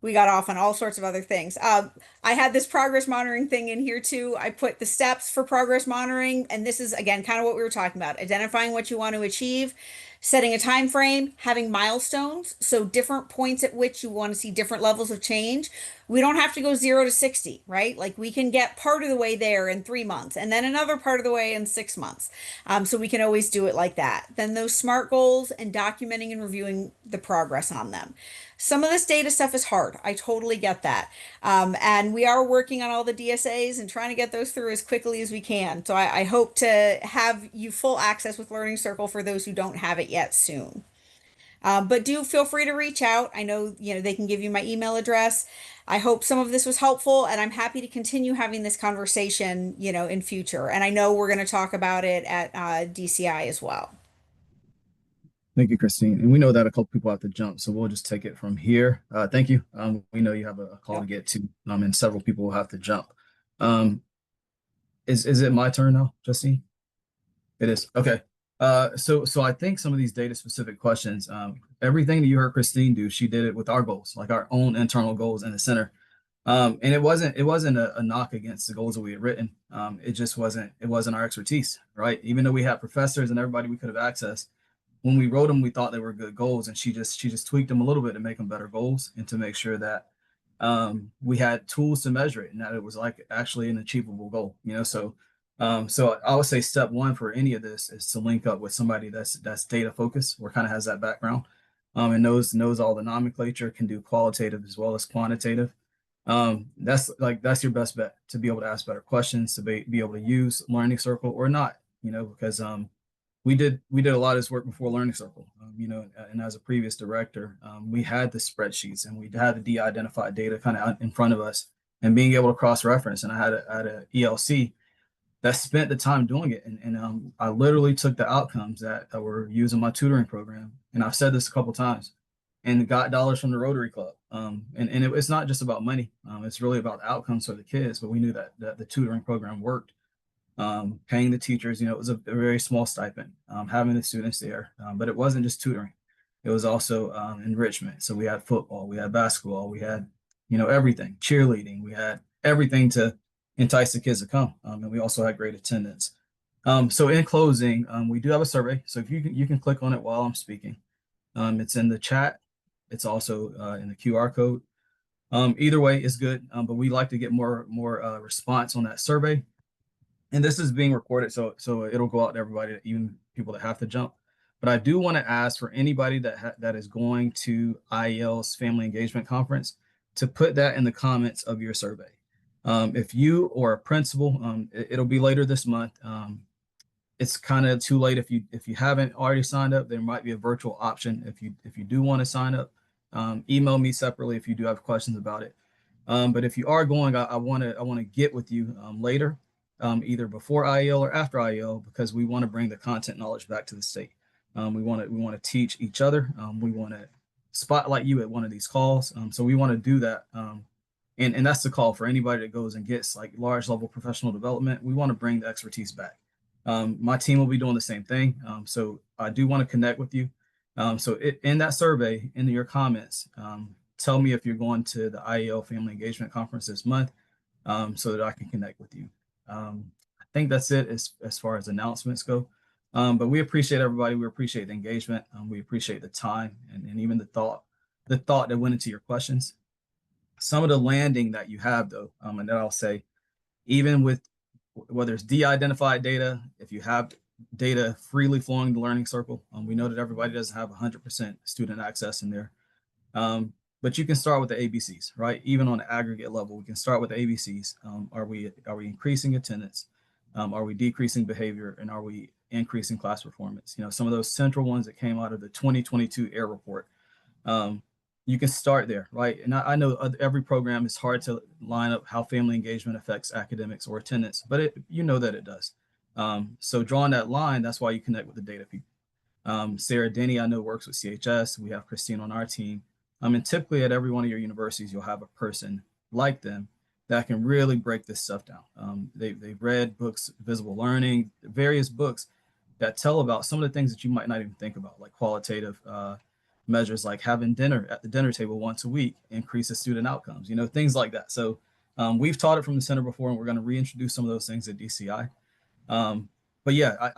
we got off on all sorts of other things. I had this progress monitoring thing in here too. I put the steps for progress monitoring, and this is again kind of what we were talking about: identifying what you want to achieve, setting a time frame, having milestones, so different points at which you want to see different levels of change. We don't have to go 0 to 60, right? Like we can get part of the way there in 3 months, and then another part of the way in 6 months. So we can always do it like that. Then those SMART goals, and documenting and reviewing the progress on them. Some of this data stuff is hard. I totally get that. And we are working on all the DSAs and trying to get those through as quickly as we can. So I hope to have you full access with Learning Circle for those who don't have it yet soon. But do feel free to reach out. I know, they can give you my email address. I hope some of this was helpful, and I'm happy to continue having this conversation, in future. And I know we're going to talk about it at DCI as well. Thank you, Christine. And we know that a couple people have to jump, so we'll just take it from here. Thank you. We know you have a call to get to, and several people will have to jump. Is it my turn now, Justine? It is. Okay. So I think some of these data specific questions, everything that you heard Christine do, she did it with our goals, like our own internal goals in the center. And it wasn't a knock against the goals that we had written. It wasn't our expertise, right? Even though we had professors and everybody we could have accessed, when we wrote them, we thought they were good goals, and she just tweaked them a little bit to make them better goals and to make sure that we had tools to measure it and that it was like actually an achievable goal, so I would say step one for any of this is to link up with somebody that's data focused or kind of has that background, and knows all the nomenclature, can do qualitative as well as quantitative. That's your best bet to be able to ask better questions, to be able to use Learning Circle or not, because we did a lot of this work before Learning Circle, and as a previous director, we had the spreadsheets and we had the de-identified data kind of in front of us and being able to cross-reference. And I had a ELC that spent the time doing it. And I literally took the outcomes that were used in my tutoring program. And I've said this a couple of times and got dollars from the Rotary Club. It's not just about money. It's really about outcomes for the kids, but we knew that the tutoring program worked. Paying the teachers, it was a very small stipend, having the students there, but it wasn't just tutoring. It was also enrichment. So we had football, we had basketball, we had, everything, cheerleading, we had everything to entice the kids to come. And we also had great attendance. So in closing, we do have a survey. So if you can click on it while I'm speaking. It's in the chat. It's also in the QR code. Either way is good, but we like to get more response on that survey. And this is being recorded, so it'll go out to everybody, even people that have to jump. But I do want to ask for anybody that is going to IEL's Family Engagement Conference to put that in the comments of your survey. If you or a principal, it'll be later this month. It's kind of too late if you haven't already signed up. There might be a virtual option if you do want to sign up. Email me separately if you do have questions about it. But if you are going, I want to get with you later. Either before IEL or after IEL, because we want to bring the content knowledge back to the state. We want to teach each other. We want to spotlight you at one of these calls. So we want to do that. And that's the call for anybody that goes and gets like large level professional development. We want to bring the expertise back. My team will be doing the same thing. So I do want to connect with you. In that survey, in your comments, tell me if you're going to the IEL Family Engagement Conference this month, so that I can connect with you. I think that's it as far as announcements go. But we appreciate everybody. We appreciate the engagement. We appreciate the time and even the thought that went into your questions. Some of the landing that you have though, and then I'll say, even with whether it's de-identified data, if you have data freely flowing to Learning Circle, we know that everybody doesn't have 100% student access in there. But you can start with the ABCs, right? Even on the aggregate level, we can start with the ABCs. Are we increasing attendance? Are we decreasing behavior? And are we increasing class performance? Some of those central ones that came out of the 2022 AIR report. You can start there, right? And I know every program is hard to line up how family engagement affects academics or attendance, but that it does. So drawing that line, that's why you connect with the data people. Sarah Denny, I know, works with CHS. We have Christine on our team. And typically at every one of your universities, you'll have a person like them that can really break this stuff down. They've read books, Visible Learning, various books that tell about some of the things that you might not even think about, like qualitative measures, like having dinner at the dinner table once a week increases student outcomes, things like that. So we've taught it from the center before, and we're going to reintroduce some of those things at DCI. But yeah,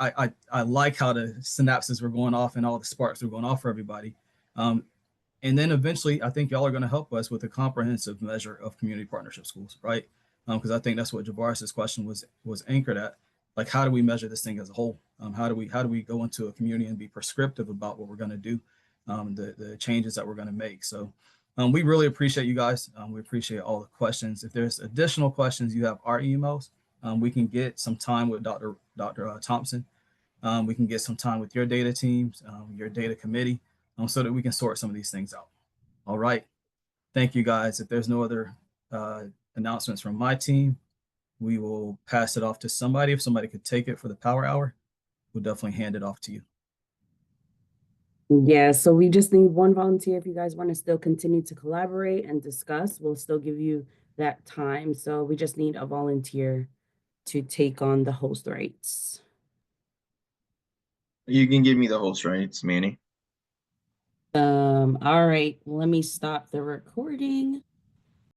I like how the synapses were going off and all the sparks were going off for everybody. And then eventually, I think y'all are going to help us with a comprehensive measure of community partnership schools, right? Because I think that's what Javaris's question was anchored at. Like, how do we measure this thing as a whole? How do we go into a community and be prescriptive about what we're going to do, the changes that we're going to make? So we really appreciate you guys. We appreciate all the questions. If there's additional questions, you have our emails. We can get some time with Dr. Thompson. We can get some time with your data teams, your data committee, so that we can sort some of these things out. All right. Thank you, guys. If there's no other announcements from my team, we will pass it off to somebody. If somebody could take it for the power hour, we'll definitely hand it off to you. Yeah, so we just need one volunteer. If you guys want to still continue to collaborate and discuss, we'll still give you that time. So we just need a volunteer to take on the host rights. You can give me the host rights, Manny. All right, let me stop the recording.